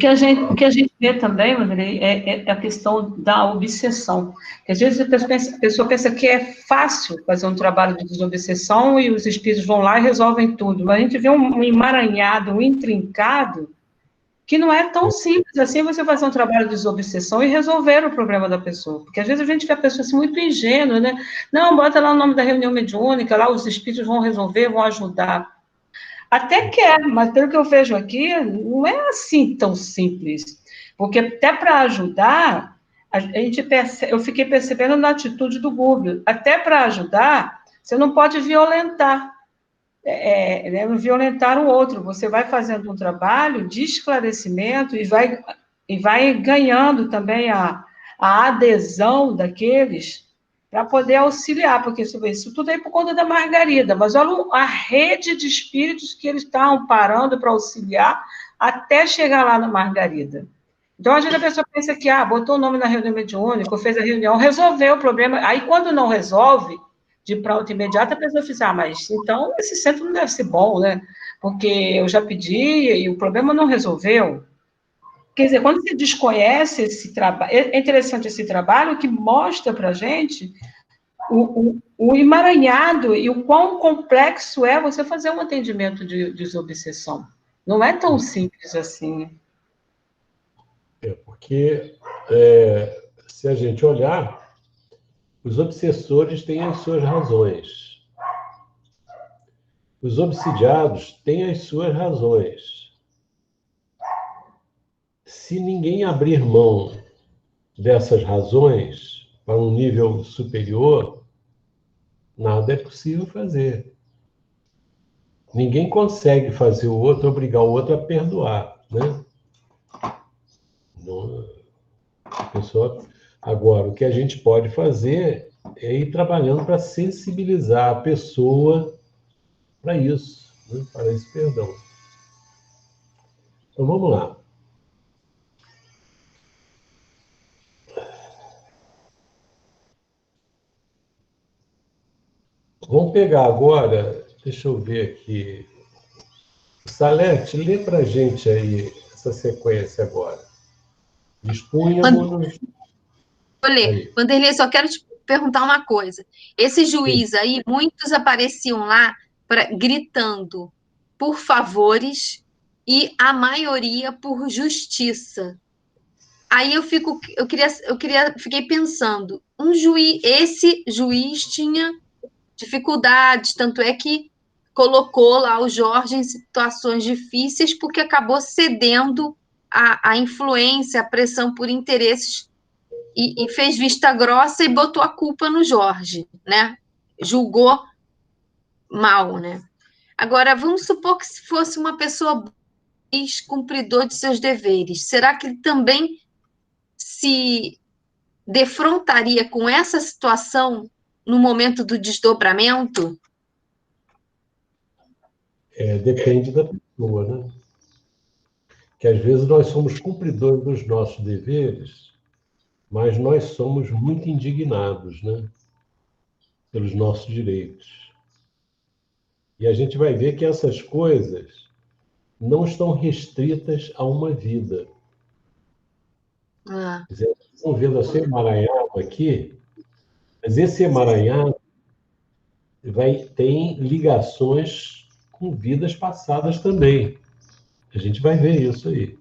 O que a gente vê também, Wanderlei, é a questão da obsessão. Que às vezes a pessoa pensa que é fácil fazer um trabalho de desobsessão e os espíritos vão lá e resolvem tudo. Mas a gente vê um emaranhado, um intrincado, que não é tão simples assim você fazer um trabalho de desobsessão e resolver o problema da pessoa. Porque às vezes a gente vê a pessoa assim, muito ingênua, né? Não, bota lá o nome da reunião mediúnica, lá os espíritos vão resolver, vão ajudar. Até quer, mas pelo que eu vejo aqui, não é assim tão simples. Porque até para ajudar, eu fiquei percebendo na atitude do Gúbio, até para ajudar, você não pode violentar, violentar o outro. Você vai fazendo um trabalho de esclarecimento e vai ganhando também a adesão daqueles para poder auxiliar, porque isso tudo é por conta da Margarida, mas olha a rede de espíritos que eles estão parando para auxiliar até chegar lá na Margarida. Então, às vezes a pessoa pensa que, botou o nome na reunião mediúnica, fez a reunião, resolveu o problema, aí quando não resolve, de pronto, imediato, a pessoa diz, mas então esse centro não deve ser bom, né? Porque eu já pedi e o problema não resolveu. Quer dizer, quando você desconhece esse trabalho, é interessante esse trabalho que mostra para a gente o emaranhado e o quão complexo é você fazer um atendimento de desobsessão. Não é tão simples assim. Porque se a gente olhar, os obsessores têm as suas razões. Os obsidiados têm as suas razões. Se ninguém abrir mão dessas razões para um nível superior, nada é possível fazer. Ninguém consegue fazer o outro, obrigar o outro a perdoar, né? A pessoa... Agora, o que a gente pode fazer é ir trabalhando para sensibilizar a pessoa para isso, né? Para esse perdão. Então, vamos lá. Vamos pegar agora, deixa eu ver aqui. Salete, lê para a gente aí essa sequência agora. Dispunhamos... Vou ler. Wanderlei, só quero te perguntar uma coisa. Esse juiz aí, muitos apareciam lá gritando por favores e a maioria por justiça. Aí fiquei pensando, esse juiz tinha dificuldades, tanto é que colocou lá o Jorge em situações difíceis porque acabou cedendo à influência, à pressão por interesses e fez vista grossa e botou a culpa no Jorge, né? Julgou mal, né? Agora, vamos supor que se fosse uma pessoa cumpridor de seus deveres, será que ele também se defrontaria com essa situação no momento do desdobramento? Depende da pessoa, né? Que às vezes nós somos cumpridores dos nossos deveres, mas nós somos muito indignados, né? Pelos nossos direitos. E a gente vai ver que essas coisas não estão restritas a uma vida. Estão vendo assim emaranhado aqui, mas esse emaranhado tem ligações com vidas passadas também. A gente vai ver isso aí.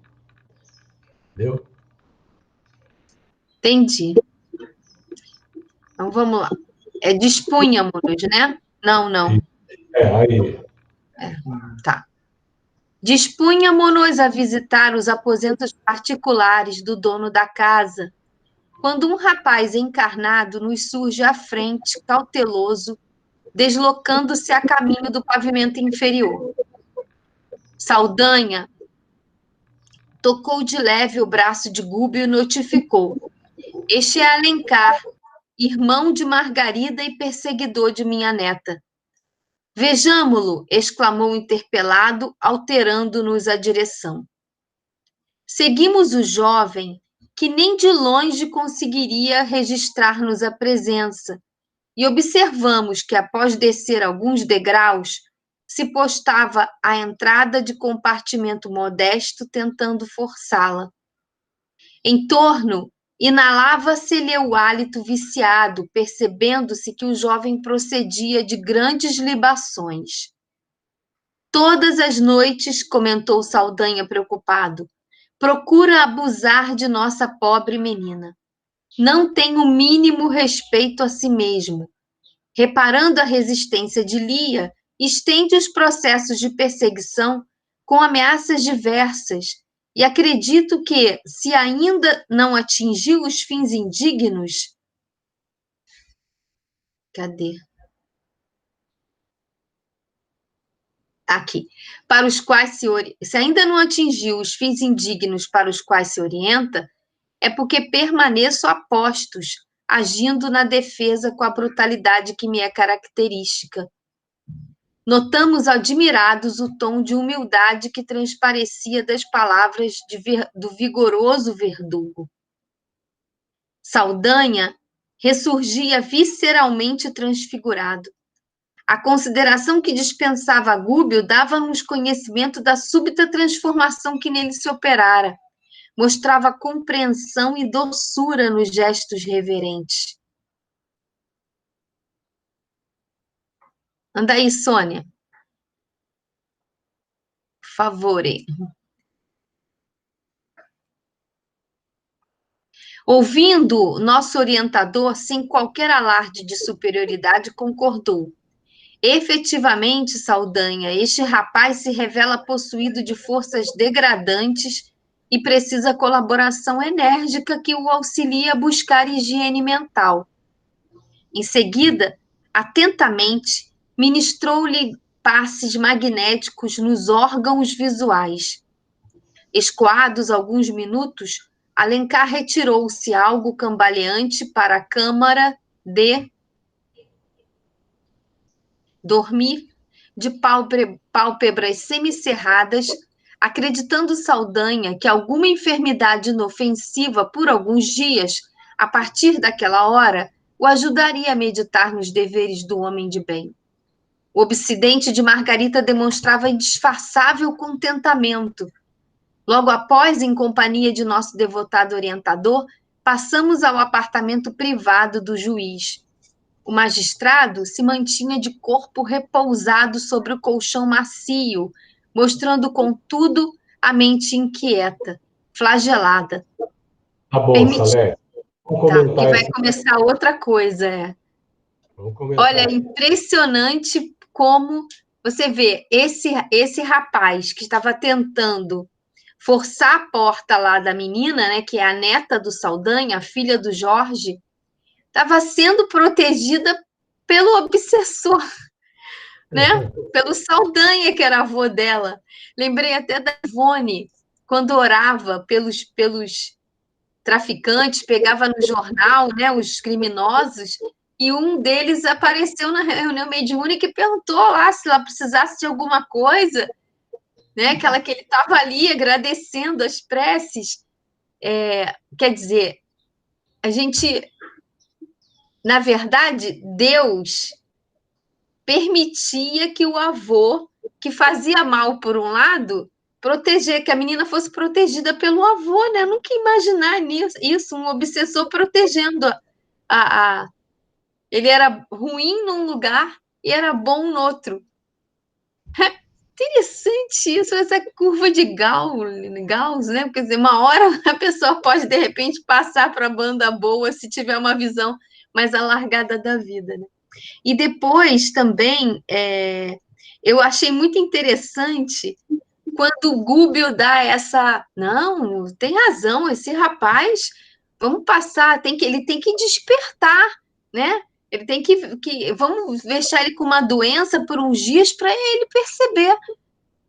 Entendeu? Entendi. Então, vamos lá. Dispunhamos, né? Não. Aí. Tá. Dispunhamos-nos a visitar os aposentos particulares do dono da casa, quando um rapaz encarnado nos surge à frente, cauteloso, deslocando-se a caminho do pavimento inferior. Saldanha tocou de leve o braço de Gúbio e notificou: este é Alencar, irmão de Margarida e perseguidor de minha neta. Vejamo-lo, exclamou interpelado, alterando-nos a direção. Seguimos o jovem, que nem de longe conseguiria registrar-nos a presença, e observamos que, após descer alguns degraus, se postava à entrada de compartimento modesto, tentando forçá-la. Em torno, inalava-se-lhe o hálito viciado, percebendo-se que o jovem procedia de grandes libações. Todas as noites, comentou Saldanha preocupado, procura abusar de nossa pobre menina. Não tem o mínimo respeito a si mesmo. Reparando a resistência de Lia, estende os processos de perseguição com ameaças diversas, e acredito que, se ainda não atingiu os fins indignos... Cadê? Aqui. Para os quais se ainda não atingiu os fins indignos para os quais se orienta, é porque permaneço a postos, agindo na defesa com a brutalidade que me é característica. Notamos admirados o tom de humildade que transparecia das palavras do vigoroso verdugo. Saldanha ressurgia visceralmente transfigurado. A consideração que dispensava a Gúbio dava-nos conhecimento da súbita transformação que nele se operara. Mostrava compreensão e doçura nos gestos reverentes. Anda aí, Sônia. Por favor. Ouvindo, nosso orientador, sem qualquer alarde de superioridade, concordou. Efetivamente, Saldanha, este rapaz se revela possuído de forças degradantes e precisa colaboração enérgica que o auxilie a buscar higiene mental. Em seguida, atentamente, ministrou-lhe passes magnéticos nos órgãos visuais. Escoados alguns minutos, Alencar retirou-se algo cambaleante para a câmara de dormir, de pálpebras semicerradas, acreditando Saldanha que alguma enfermidade inofensiva por alguns dias, a partir daquela hora, o ajudaria a meditar nos deveres do homem de bem. O obsidente de Margarita demonstrava indisfarçável contentamento. Logo após, em companhia de nosso devotado orientador, passamos ao apartamento privado do juiz. O magistrado se mantinha de corpo repousado sobre o colchão macio, mostrando, contudo, a mente inquieta, flagelada. Tá bom, Salete. Tá, e vai começar outra coisa. Olha, é impressionante como você vê esse rapaz que estava tentando forçar a porta lá da menina, né, que é a neta do Saldanha, a filha do Jorge, estava sendo protegida pelo obsessor, né? Pelo Saldanha, que era avô dela. Lembrei até da Ivone, quando orava pelos traficantes, pegava no jornal, né, os criminosos, e um deles apareceu na reunião mediúnica e perguntou lá se ela precisasse de alguma coisa, né, que ele estava ali agradecendo as preces. Quer dizer, a gente... Na verdade, Deus permitia que o avô, que fazia mal por um lado, que a menina fosse protegida pelo avô, né? Eu nunca ia imaginar isso, um obsessor protegendo Ele era ruim num lugar e era bom no outro. Interessante isso, essa curva de Gauss, né? Quer dizer, uma hora a pessoa pode, de repente, passar para a banda boa se tiver uma visão mais alargada da vida, né? E depois também eu achei muito interessante quando o Gúbio dá essa... Não, tem razão, esse rapaz, vamos passar, ele tem que despertar, né? Ele tem que vamos deixar ele com uma doença por uns dias para ele perceber.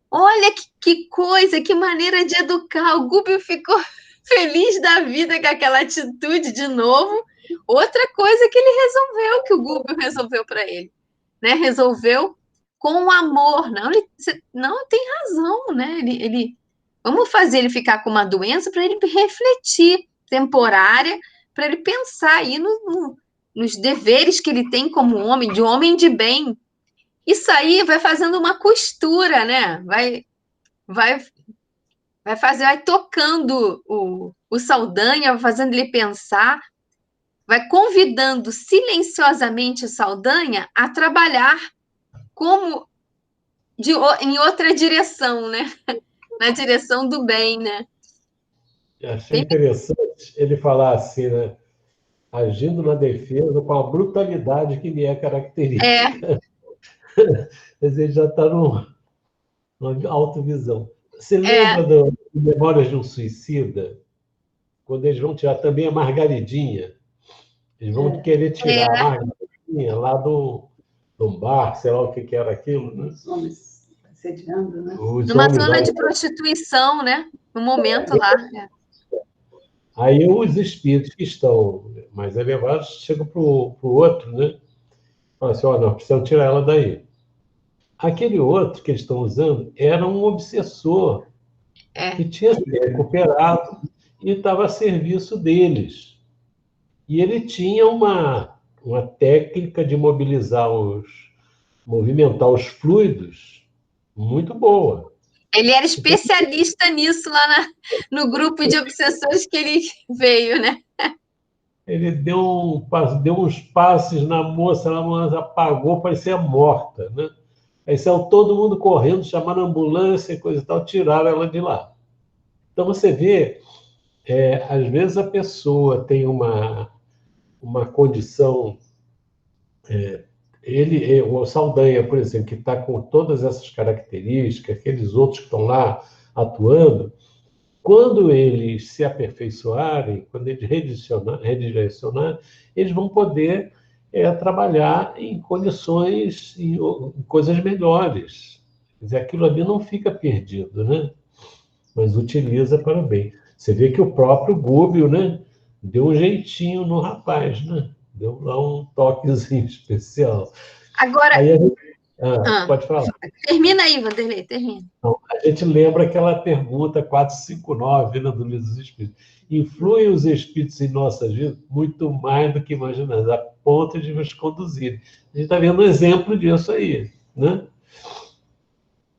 Olha que coisa, que maneira de educar. O Gúbio ficou feliz da vida com aquela atitude de novo. Outra coisa que ele resolveu, que o Gúbio resolveu para ele, né? Resolveu com amor. Não, tem razão, né? Vamos fazer ele ficar com uma doença para ele refletir, temporária, para ele pensar aí nos deveres que ele tem como homem, de homem de bem. isso aí vai fazendo uma costura, né? Vai vai tocando o Saldanha, vai fazendo ele pensar, vai convidando silenciosamente o Saldanha a trabalhar como em outra direção, né? Na direção do bem, né? Eu achei interessante ele falar assim, né? Agindo na defesa com a brutalidade que lhe é característica. Quer dizer, ele já está numa autovisão. Você lembra do Memórias de um Suicida? Quando eles vão tirar também a Margaridinha. Eles vão querer tirar a Margaridinha lá do bar, sei lá o que era aquilo, né? Os homens assediando, né? Numa zona de prostituição, né? No momento lá. Aí os espíritos que estão mais elevados chegam para o outro, né? Falam assim, nós precisamos tirar ela daí. Aquele outro que eles estão usando era um obsessor que tinha se recuperado e estava a serviço deles. E ele tinha uma técnica de movimentar os fluidos muito boa. Ele era especialista nisso lá no grupo de obsessores que ele veio, né? Ele deu uns passes na moça, a moça apagou, parecia morta, né? Aí saiu todo mundo correndo, chamaram a ambulância e coisa e tal, tiraram ela de lá. Então você vê, às vezes a pessoa tem uma condição... o Saldanha, por exemplo, que está com todas essas características, aqueles outros que estão lá atuando, quando eles se aperfeiçoarem, quando eles redirecionarem, eles vão poder trabalhar em condições, em coisas melhores. Quer dizer, aquilo ali não fica perdido, né? Mas utiliza para o bem. Você vê que o próprio Gúbio, né, deu um jeitinho no rapaz, né? Deu lá um toquezinho especial. Agora... Aí pode falar. Termina aí, Vanderlei, termina. Então, a gente lembra aquela pergunta 459, né, do Livro dos Espíritos. Influem os espíritos em nossas vidas muito mais do que imaginamos, a ponto de nos conduzir. A gente está vendo um exemplo disso aí, né?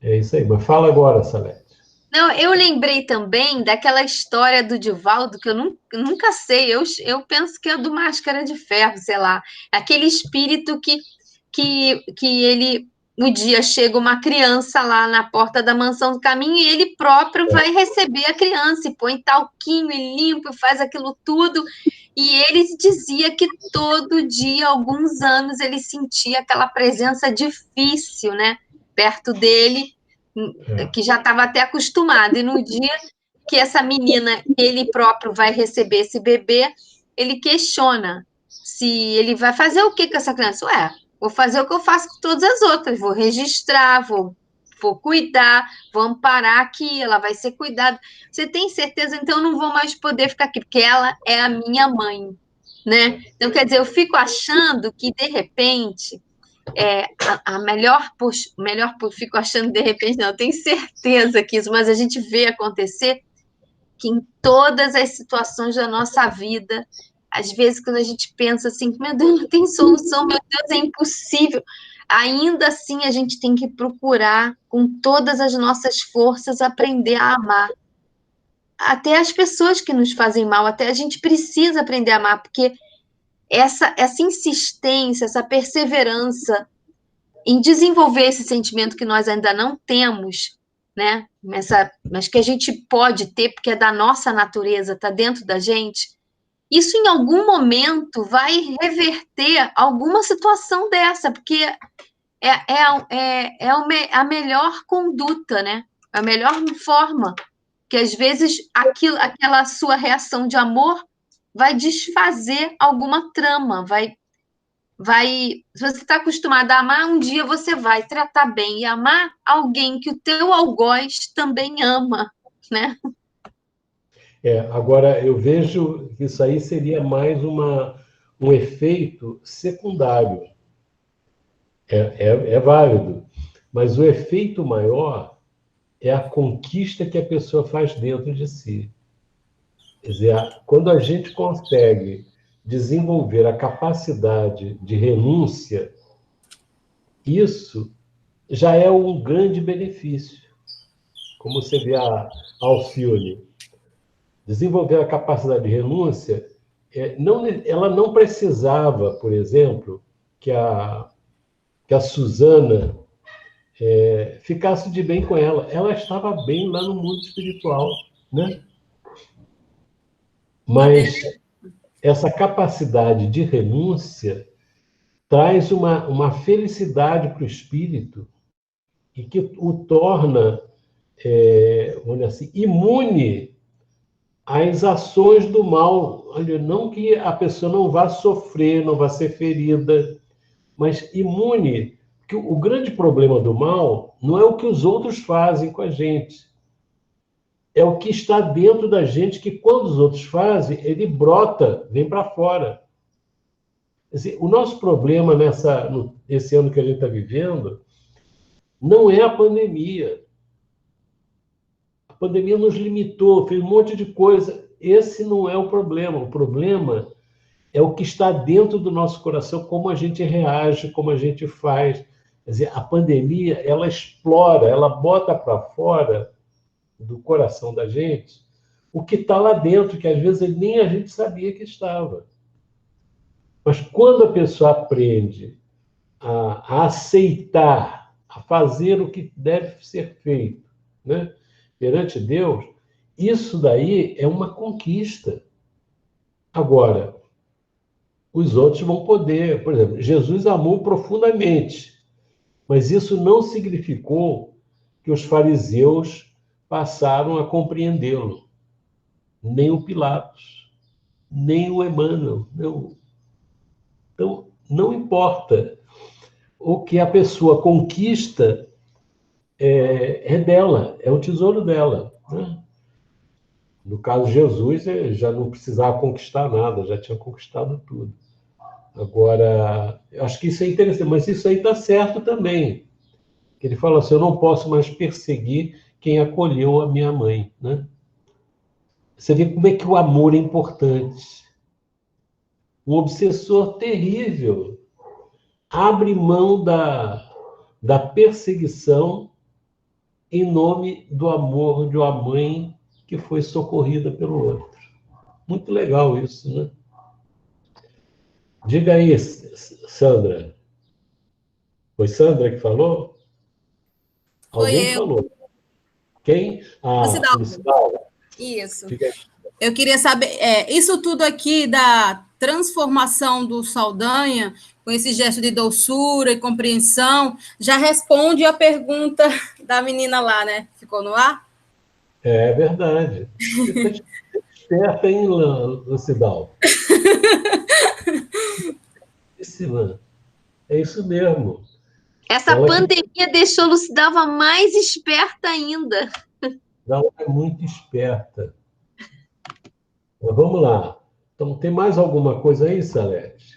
É isso aí. Mas fala agora, Salete. Não, eu lembrei também daquela história do Divaldo, que eu nunca sei, eu penso que é do Máscara de Ferro, sei lá. Aquele espírito que ele, no dia, chega uma criança lá na porta da Mansão do Caminho e ele próprio vai receber a criança e põe talquinho e limpa e faz aquilo tudo. E ele dizia que todo dia, alguns anos, ele sentia aquela presença difícil, né, perto dele, que já estava até acostumado. E no dia que essa menina, ele próprio vai receber esse bebê, ele questiona se ele vai fazer o que com essa criança. Vou fazer o que eu faço com todas as outras, vou registrar, vou cuidar, vou amparar aqui, ela vai ser cuidada. Você tem certeza? Então eu não vou mais poder ficar aqui, porque ela é a minha mãe, né? Então, quer dizer, eu fico achando que, de repente... fico achando de repente, não, eu tenho certeza que isso, mas a gente vê acontecer que em todas as situações da nossa vida, às vezes quando a gente pensa assim, meu Deus, não tem solução, meu Deus, é impossível, ainda assim a gente tem que procurar com todas as nossas forças aprender a amar. Até as pessoas que nos fazem mal, até a gente precisa aprender a amar, porque essa insistência, essa perseverança em desenvolver esse sentimento que nós ainda não temos, né? Mas que a gente pode ter, porque é da nossa natureza, está dentro da gente, isso em algum momento vai reverter alguma situação dessa, porque é a melhor conduta, né? A melhor forma, que às vezes aquela sua reação de amor vai desfazer alguma trama, se você está acostumado a amar, um dia você vai tratar bem e amar alguém que o teu algoz também ama, né? Agora, eu vejo que isso aí seria mais um efeito secundário. É válido, mas o efeito maior é a conquista que a pessoa faz dentro de si. Quer dizer, quando a gente consegue desenvolver a capacidade de renúncia, isso já é um grande benefício. Como você vê a Alcione, desenvolver a capacidade de renúncia, ela não precisava, por exemplo, que a Suzana ficasse de bem com ela. Ela estava bem lá no mundo espiritual, né? Mas essa capacidade de renúncia traz uma felicidade para o espírito e que o torna, vamos dizer assim, imune às ações do mal. Não que a pessoa não vá sofrer, não vá ser ferida, mas imune. Porque o grande problema do mal não é o que os outros fazem com a gente, é o que está dentro da gente, que quando os outros fazem, ele brota, vem para fora. Quer dizer, o nosso problema nesse ano que a gente está vivendo não é a pandemia. A pandemia nos limitou, fez um monte de coisa. Esse não é o problema. O problema é o que está dentro do nosso coração, como a gente reage, como a gente faz. Quer dizer, a pandemia, ela explora, ela bota para fora do coração da gente o que está lá dentro, que às vezes nem a gente sabia que estava. Mas quando a pessoa aprende a aceitar, a fazer o que deve ser feito, né, perante Deus, isso daí é uma conquista. Agora, os outros vão poder, por exemplo, Jesus amou profundamente, mas isso não significou que os fariseus passaram a compreendê-lo, nem o Pilatos, nem o Emmanuel. Não. Então, não importa. O que a pessoa conquista é dela, é o tesouro dela, né? No caso de Jesus, ele já não precisava conquistar nada, já tinha conquistado tudo. Agora, eu acho que isso é interessante, mas isso aí está certo também. Ele fala assim, eu não posso mais perseguir quem acolheu a minha mãe, né? Você vê como é que o amor é importante. Um obsessor terrível abre mão da perseguição em nome do amor de uma mãe que foi socorrida pelo outro. Muito legal isso, né? Diga aí, Sandra. Foi Sandra que falou? Alguém falou. Quem? Lucidalva. Isso. Eu queria saber, isso tudo aqui da transformação do Saldanha, com esse gesto de doçura e compreensão, já responde a pergunta da menina lá, né? Ficou no ar? É verdade. Você está esperta, hein, Lucidalva? É isso mesmo. Essa pandemia deixou Lucidalva mais esperta ainda. Ela é muito esperta. Mas vamos lá. Então, tem mais alguma coisa aí, Salete?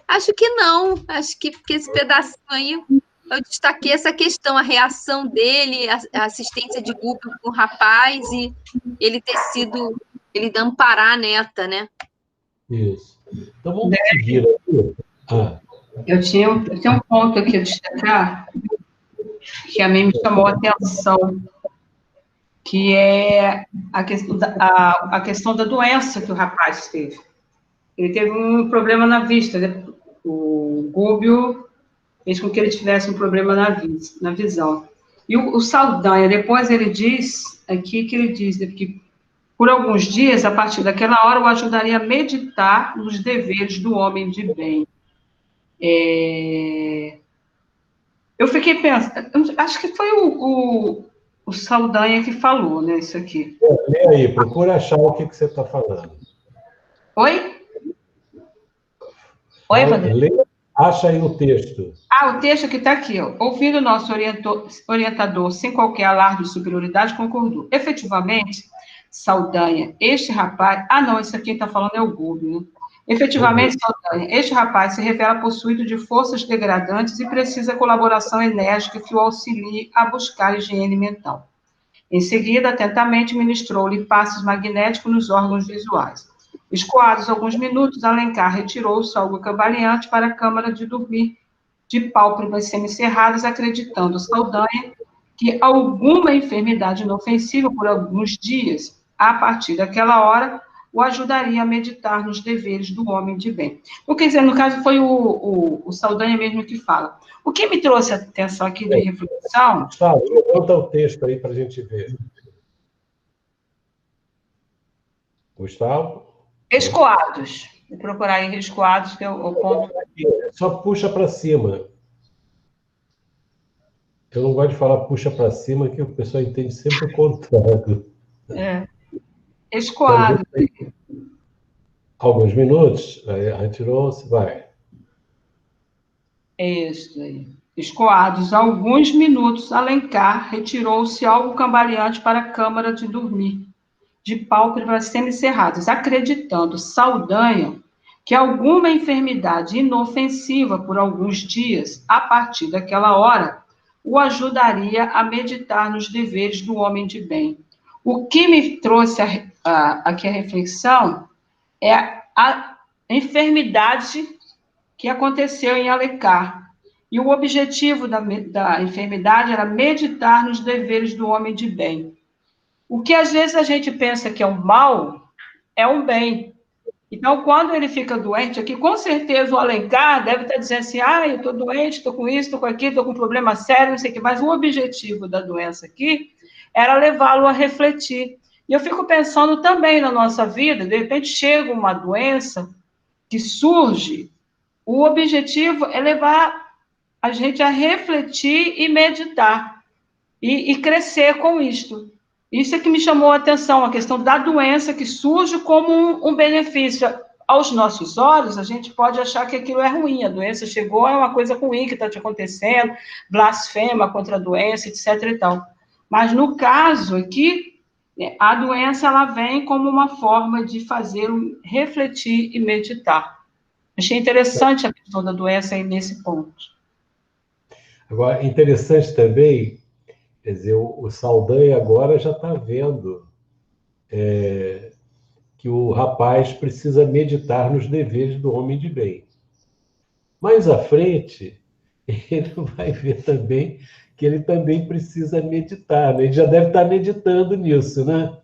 Acho que não. Acho que esse pedacinho aí, eu destaquei essa questão, a reação dele, a assistência de grupo com o rapaz e ele ter sido, ele amparar a neta, né? Isso. Então, vamos seguir aqui. Eu tinha um ponto aqui a destacar que a mim me chamou a atenção, que é a questão da doença que o rapaz teve. Ele teve um problema na vista, né? O Gúbio fez com que ele tivesse um problema na visão. E o Saldanha, depois ele diz, aqui que ele diz, né, que por alguns dias, a partir daquela hora, o ajudaria a meditar nos deveres do homem de bem. Eu fiquei pensando, acho que foi o Saldanha que falou, né, isso aqui. Lê aí, procura achar o que você está falando. Oi? Oi, Evandro? Acha aí o texto. O texto que está aqui, ó. Ouvindo o nosso orientador, sem qualquer alarde de superioridade, concordou. Efetivamente, Saldanha, este rapaz... não, isso aqui está falando é o Gúbio, né? Efetivamente, Saldanha, este rapaz se revela possuído de forças degradantes e precisa colaboração enérgica que o auxilie a buscar higiene mental. Em seguida, atentamente ministrou-lhe passes magnéticos nos órgãos visuais. Escoados alguns minutos, Alencar retirou-se algo cambaleante para a câmara de dormir de pálpebras semicerradas, acreditando Saldanha que alguma enfermidade inofensiva por alguns dias, a partir daquela hora, o ajudaria a meditar nos deveres do homem de bem. Então, quer dizer, no caso, foi o Saldanha mesmo que fala. O que me trouxe a atenção aqui de reflexão... Gustavo, levanta o texto aí para a gente ver. Gustavo? Escoados. Vou procurar aí escoados, que é o ponto... Só puxa para cima. Eu não gosto de falar puxa para cima, que o pessoal entende sempre o contrário. Escoado. Alguns minutos, aí retirou-se, vai. Isso aí. Escoados alguns minutos, Alencar retirou-se algo cambaleante para a câmara de dormir, de pálpebras semicerradas, acreditando Saldanha que alguma enfermidade inofensiva por alguns dias, a partir daquela hora, o ajudaria a meditar nos deveres do homem de bem. O que me trouxe aqui a reflexão é a enfermidade que aconteceu em Alencar. E o objetivo da enfermidade era meditar nos deveres do homem de bem. O que às vezes a gente pensa que é um mal, é um bem. Então, quando ele fica doente aqui, com certeza o Alencar deve estar dizendo assim, eu estou doente, estou com isso, estou com aquilo, estou com um problema sério, não sei o quê. Mas o objetivo da doença aqui era levá-lo a refletir. E eu fico pensando também na nossa vida, de repente chega uma doença que surge, o objetivo é levar a gente a refletir e meditar, e crescer com isto. Isso é que me chamou a atenção, a questão da doença que surge como um benefício. Aos nossos olhos, a gente pode achar que aquilo é ruim, a doença chegou, é uma coisa ruim que está te acontecendo, blasfema contra a doença, etc. e tal. Mas, no caso aqui, a doença ela vem como uma forma de fazê-lo refletir e meditar. Achei interessante a questão da doença aí nesse ponto. Agora, interessante também, quer dizer, o Saldanha agora já está vendo que o rapaz precisa meditar nos deveres do homem de bem. Mais à frente, ele vai ver também que ele também precisa meditar, né? Ele já deve estar meditando nisso, né?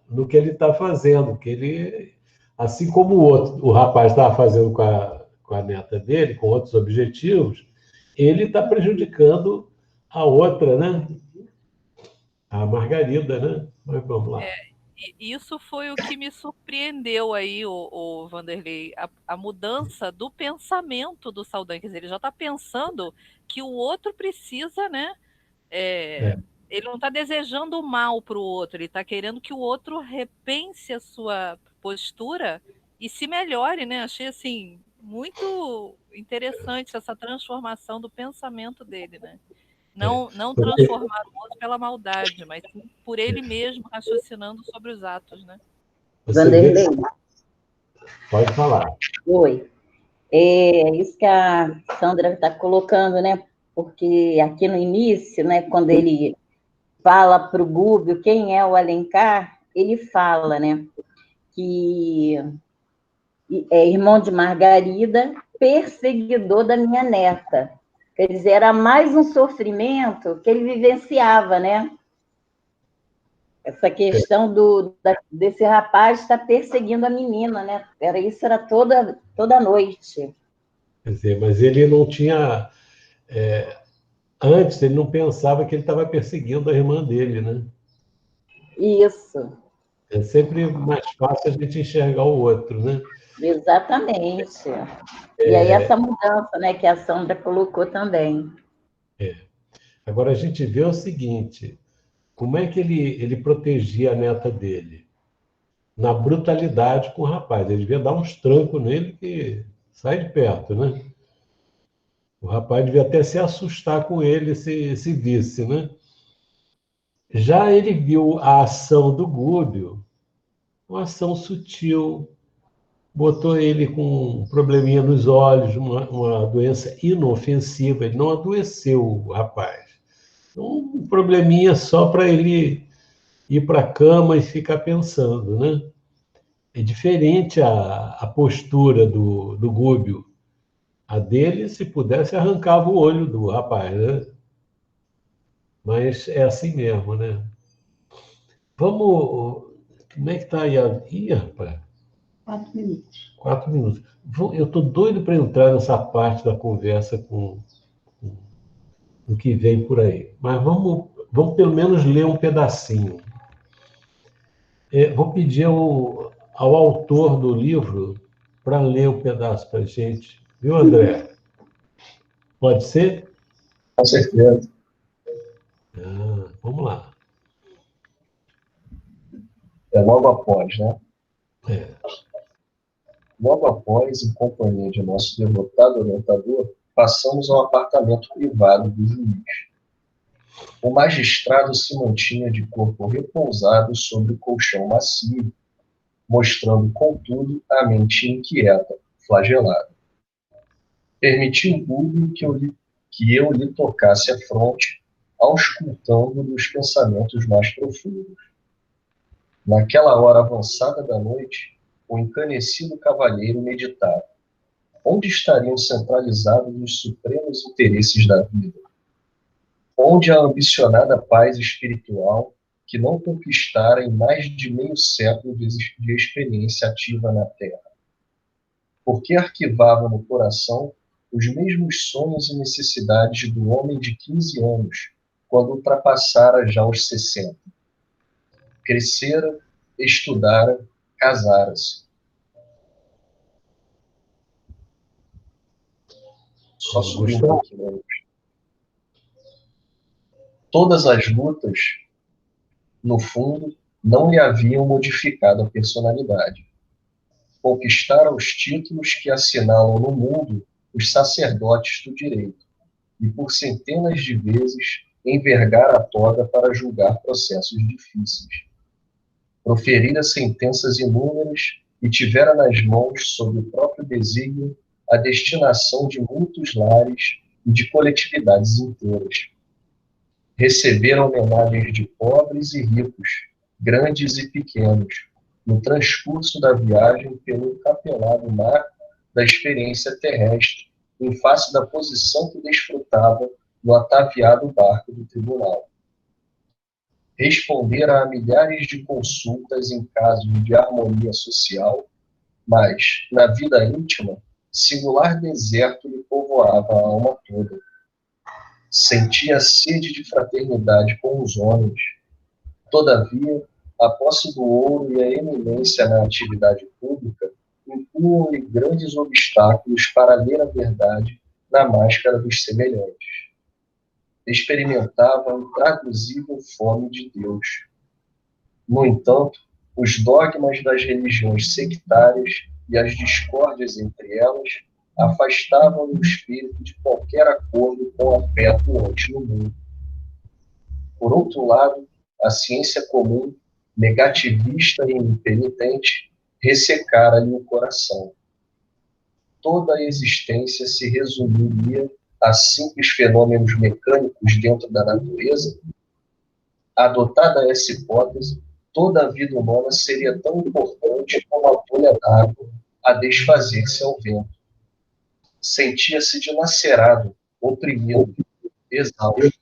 No que ele está fazendo, que ele, assim como o rapaz estava fazendo com a neta dele, com outros objetivos, ele está prejudicando a outra, né? A Margarida, né? Mas vamos lá. Isso foi o que me surpreendeu aí, o Vanderlei, a mudança do pensamento do Saldanha. Quer dizer, ele já está pensando que o outro precisa, né? Ele não está desejando o mal para o outro, ele está querendo que o outro repense a sua postura e se melhore, né? Achei, assim, muito interessante essa transformação do pensamento dele, né? Não transformar o outro pela maldade, mas sim por ele mesmo raciocinando sobre os atos, né? Vanderlei. Pode falar. Oi. É isso que a Sandra está colocando, né? Porque aqui no início, né, quando ele fala para o Gúbio quem é o Alencar, ele fala, né, que é irmão de Margarida, perseguidor da minha neta. Quer dizer, era mais um sofrimento que ele vivenciava, né? Essa questão desse rapaz estar perseguindo a menina, né? Isso era toda noite. Quer dizer, mas ele não tinha... antes, ele não pensava que ele estava perseguindo a irmã dele, né? Isso. É sempre mais fácil a gente enxergar o outro, né? Exatamente. E aí essa mudança, né, que a Sandra colocou também. Agora a gente vê o seguinte, como é que ele protegia a neta dele? Na brutalidade com o rapaz. Ele devia dar uns trancos nele que sai de perto, né? O rapaz devia até se assustar com ele se visse, né? Já ele viu a ação do Gúbio, uma ação sutil, botou ele com um probleminha nos olhos, uma doença inofensiva, ele não adoeceu o rapaz. Um probleminha só para ele ir para a cama e ficar pensando, né? É diferente a postura do Gúbio, A dele, se pudesse, arrancava o olho do rapaz, né? Mas é assim mesmo, né? Vamos... Como é que está aí a... Ih, rapaz. 4 minutos. 4 minutos. Eu estou doido para entrar nessa parte da conversa com o que vem por aí. Mas vamos pelo menos ler um pedacinho. Vou pedir ao autor do livro para ler um pedaço para a gente. Viu, André? Pode ser? Com certeza. Vamos lá. É logo após, né? É. Logo após, em companhia de nosso derrotado orientador, passamos ao apartamento privado do juiz. O magistrado se mantinha de corpo repousado sobre o colchão macio, mostrando, contudo, a mente inquieta, flagelada. Permiti o Gúbio que eu lhe tocasse a fronte, auscultando dos pensamentos mais profundos. Naquela hora avançada da noite, o encanecido cavalheiro meditava. Onde estariam centralizados os supremos interesses da vida? Onde a ambicionada paz espiritual que não conquistara em mais de meio século de experiência ativa na Terra? Porque arquivava no coração os mesmos sonhos e necessidades do homem de 15 anos, quando ultrapassara já os 60. Crescera, estudara, casara-se. Só subindo aqui, né? Todas as lutas, no fundo, não lhe haviam modificado a personalidade. Conquistara os títulos que assinalam no mundo os sacerdotes do direito, e por centenas de vezes envergara a toga para julgar processos difíceis. Proferira sentenças inúmeras e tivera nas mãos, sob o próprio desígnio, a destinação de muitos lares e de coletividades inteiras. Receberam homenagens de pobres e ricos, grandes e pequenos, no transcurso da viagem pelo encapelado mar da experiência terrestre, em face da posição que desfrutava no ataviado barco do tribunal. Respondera a milhares de consultas em casos de harmonia social, mas, na vida íntima, singular deserto lhe povoava a alma toda. Sentia sede de fraternidade com os homens. Todavia, a posse do ouro e a eminência na atividade pública impunham-lhe grandes obstáculos para ler a verdade na máscara dos semelhantes. Experimentava a intraduzível fome de Deus. No entanto, os dogmas das religiões sectárias e as discórdias entre elas afastavam o espírito de qualquer acordo com a fé atuante no mundo. Por outro lado, a ciência comum, negativista e impenitente, ressecara-lhe o coração. Toda a existência se resumiria a simples fenômenos mecânicos dentro da natureza? Adotada essa hipótese, toda a vida humana seria tão importante como a bolha d'água a desfazer-se ao vento. Sentia-se dilacerado, oprimido, exausto.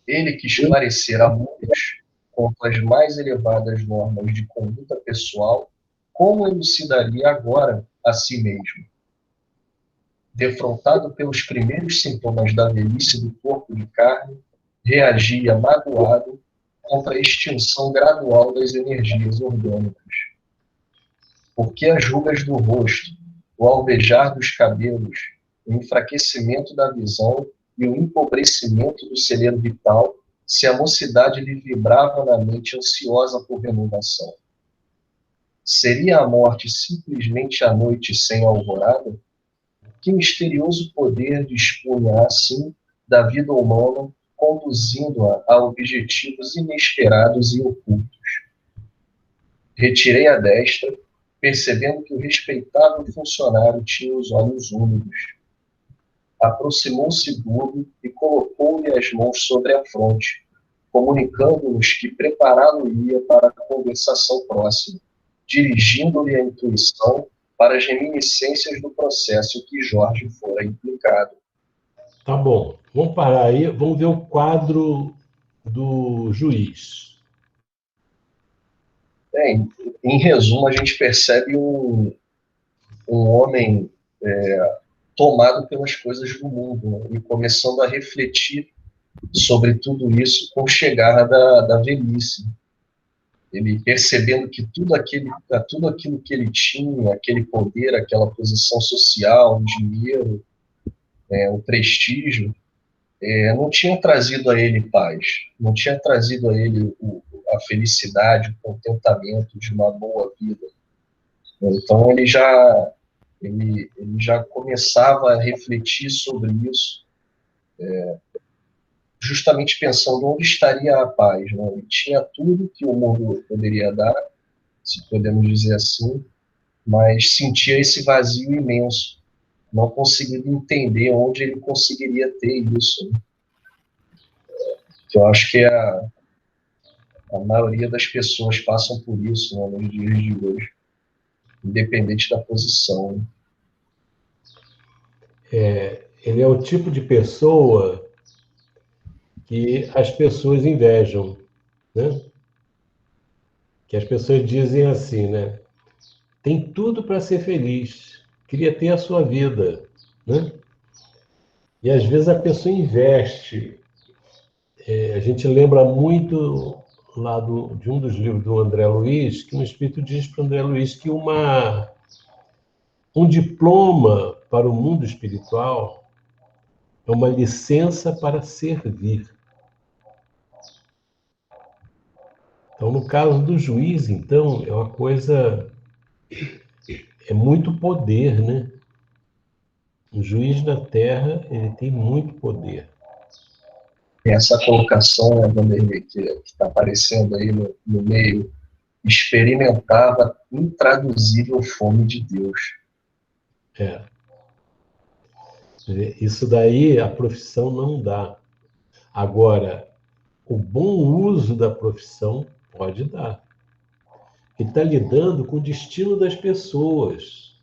Ele que esclarecera a muitos quanto às mais elevadas normas de conduta pessoal, como elucidaria agora a si mesmo? Defrontado pelos primeiros sintomas da velhice do corpo de carne, reagia magoado contra a extinção gradual das energias orgânicas. Porque as rugas do rosto, o alvejar dos cabelos, o enfraquecimento da visão e o empobrecimento do celeiro vital, se a mocidade lhe vibrava na mente ansiosa por renovação? Seria a morte simplesmente a noite sem alvorada? Que misterioso poder dispunha assim da vida humana, conduzindo-a a objetivos inesperados e ocultos? Retirei a destra, percebendo que o respeitável funcionário tinha os olhos úmidos. Aproximou-se Gúbio e colocou-lhe as mãos sobre a fronte, comunicando-nos que prepará-lo-ia para a conversação próxima, dirigindo-lhe a intuição para as reminiscências do processo que Jorge fora implicado. Tá bom. Vamos parar aí, vamos ver o quadro do juiz. Em resumo, a gente percebe um homem tomado pelas coisas do mundo, né? E começando a refletir sobre tudo isso com chegada da velhice. Ele percebendo que tudo aquilo que ele tinha, aquele poder, aquela posição social, o dinheiro, o prestígio, não tinha trazido a ele paz, não tinha trazido a ele a felicidade, o contentamento de uma boa vida. Então ele já começava a refletir sobre isso, justamente pensando onde estaria a paz, né? Ele tinha tudo que o mundo poderia dar, se podemos dizer assim, mas sentia esse vazio imenso, não conseguindo entender onde ele conseguiria ter isso, né? Eu acho que a maioria das pessoas passam por isso, né, nos dias de hoje, independente da posição, né? Ele é o tipo de pessoa que as pessoas invejam, né? Que as pessoas dizem assim, né? Tem tudo para ser feliz, queria ter a sua vida, né? E às vezes a pessoa investe. A gente lembra muito lá de um dos livros do André Luiz, que um espírito diz para o André Luiz que um diploma para o mundo espiritual é uma licença para servir. Então, no caso do juiz, então, é uma coisa... É muito poder, né? O juiz na Terra, ele tem muito poder. Essa colocação, né, Vanderlei, que está aparecendo aí no meio, experimentava intraduzível fome de Deus. Isso daí a profissão não dá. Agora, o bom uso da profissão pode dar. Ele está lidando com o destino das pessoas,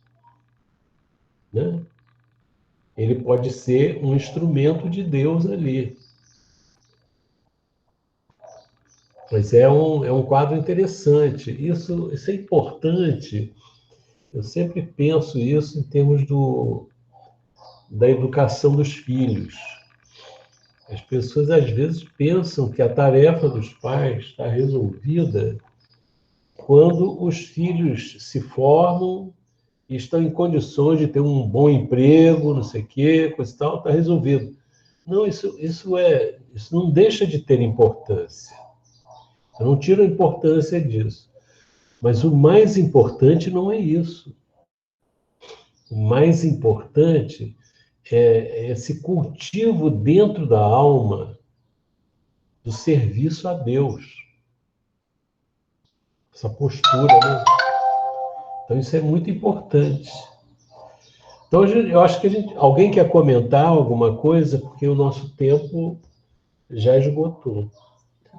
né? Ele pode ser um instrumento de Deus ali. Mas é um quadro interessante. Isso é importante. Eu sempre penso isso em termos da educação dos filhos. As pessoas, às vezes, pensam que a tarefa dos pais está resolvida quando os filhos se formam e estão em condições de ter um bom emprego, não sei o quê, coisa e tal, está resolvido. Não, isso não deixa de ter importância. Eu não tiro a importância disso. Mas o mais importante não é isso. O mais importante é esse cultivo dentro da alma do serviço a Deus. Essa postura, né? Então, isso é muito importante. Então, eu acho que alguém quer comentar alguma coisa, porque o nosso tempo já esgotou.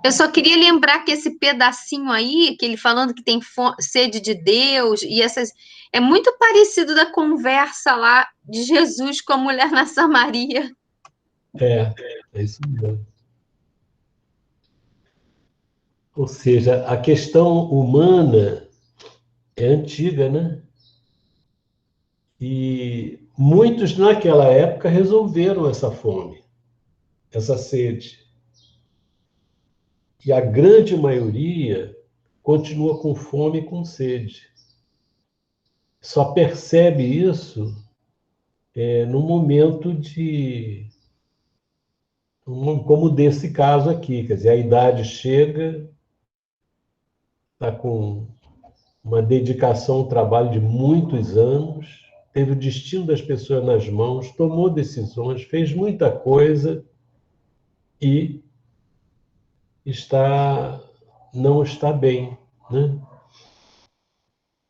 Eu só queria lembrar que esse pedacinho aí, que ele falando que tem sede de Deus, e essas. É muito parecido da conversa lá de Jesus com a mulher na Samaria. É isso mesmo. Ou seja, a questão humana é antiga, né? E muitos naquela época resolveram essa fome, essa sede. E a grande maioria continua com fome e com sede. Só percebe isso no momento como desse caso aqui. Quer dizer, a idade chega, está com uma dedicação ao trabalho de muitos anos, teve o destino das pessoas nas mãos, tomou decisões, fez muita coisa e não está bem, né?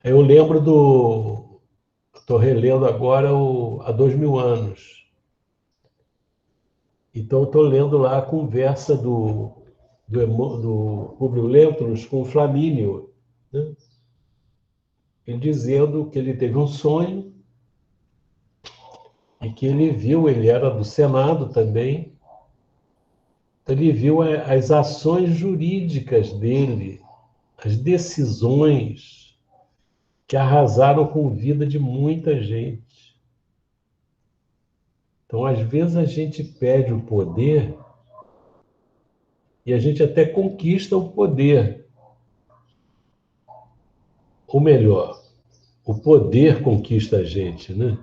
Eu lembro estou relendo agora há 2000 anos. Então, estou lendo lá a conversa do Publio Lentulus com o Flamínio, né? ele dizendo que ele teve um sonho e que ele viu, ele era do Senado também, ele viu as ações jurídicas dele, as decisões que arrasaram com a vida de muita gente. Então, às vezes, a gente pede o poder e a gente até conquista o poder. Ou melhor, o poder conquista a gente, né?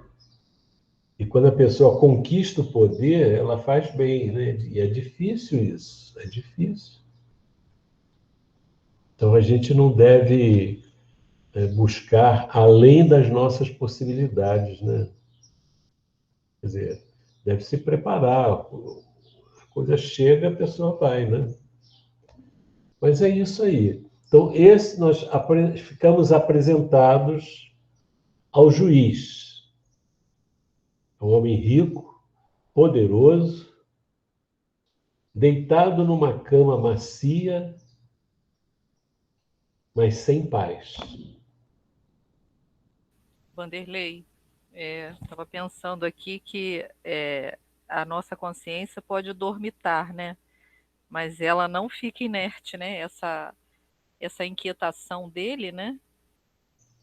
E quando a pessoa conquista o poder, ela faz bem, né? E é difícil isso, é difícil. Então, a gente não deve buscar além das nossas possibilidades, né? Quer dizer, deve se preparar. A coisa chega, a pessoa vai, né? Mas é isso aí. Então, nós ficamos apresentados ao juiz. Um homem rico, poderoso, deitado numa cama macia, mas sem paz. Vanderlei, estava pensando aqui que a nossa consciência pode dormitar, né? Mas ela não fica inerte, né? Essa inquietação dele, né?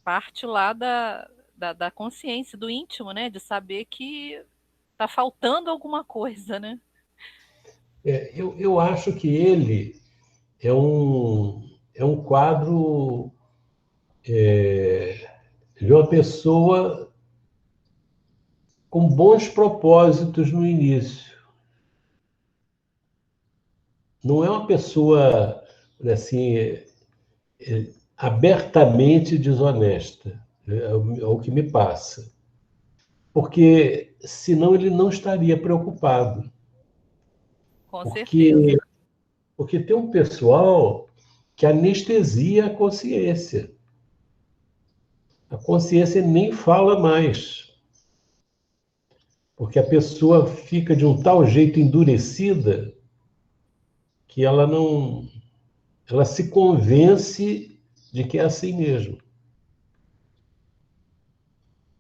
Parte lá da consciência, do íntimo, né? De saber que está faltando alguma coisa, né? Eu acho que ele é um quadro de uma pessoa com bons propósitos no início. Não é uma pessoa, assim, abertamente desonesta, é o que me passa. Porque senão ele não estaria preocupado. Com certeza. Porque tem um pessoal que anestesia a consciência. A consciência nem fala mais. Porque a pessoa fica de um tal jeito endurecida que ela se convence de que é assim mesmo.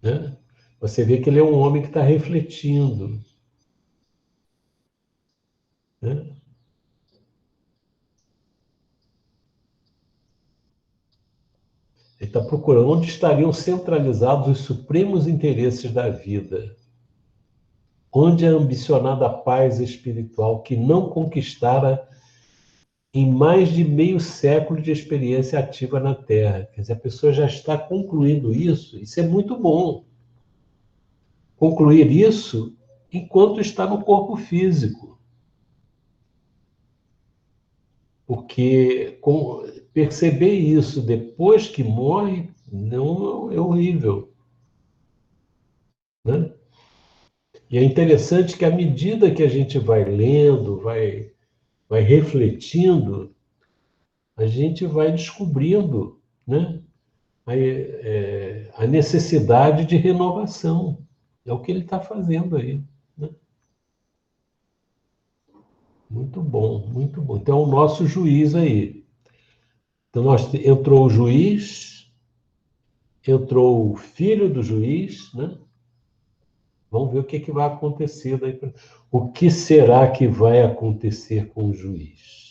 Né? Você vê que ele é um homem que está refletindo. Né? Ele está procurando onde estariam centralizados os supremos interesses da vida. Onde é ambicionada a paz espiritual que não conquistara em mais de meio século de experiência ativa na Terra. Quer dizer, a pessoa já está concluindo isso é muito bom. Concluir isso enquanto está no corpo físico. Porque perceber isso depois que morre não é horrível. Né? E é interessante que à medida que a gente vai lendo, vai refletindo, a gente vai descobrindo, né, a necessidade de renovação. É o que ele está fazendo aí. Né? Muito bom, muito bom. Então, o nosso juiz aí. Então, entrou o juiz, entrou o filho do juiz, né? Vamos ver o que vai acontecer daí. O que será que vai acontecer com o juiz?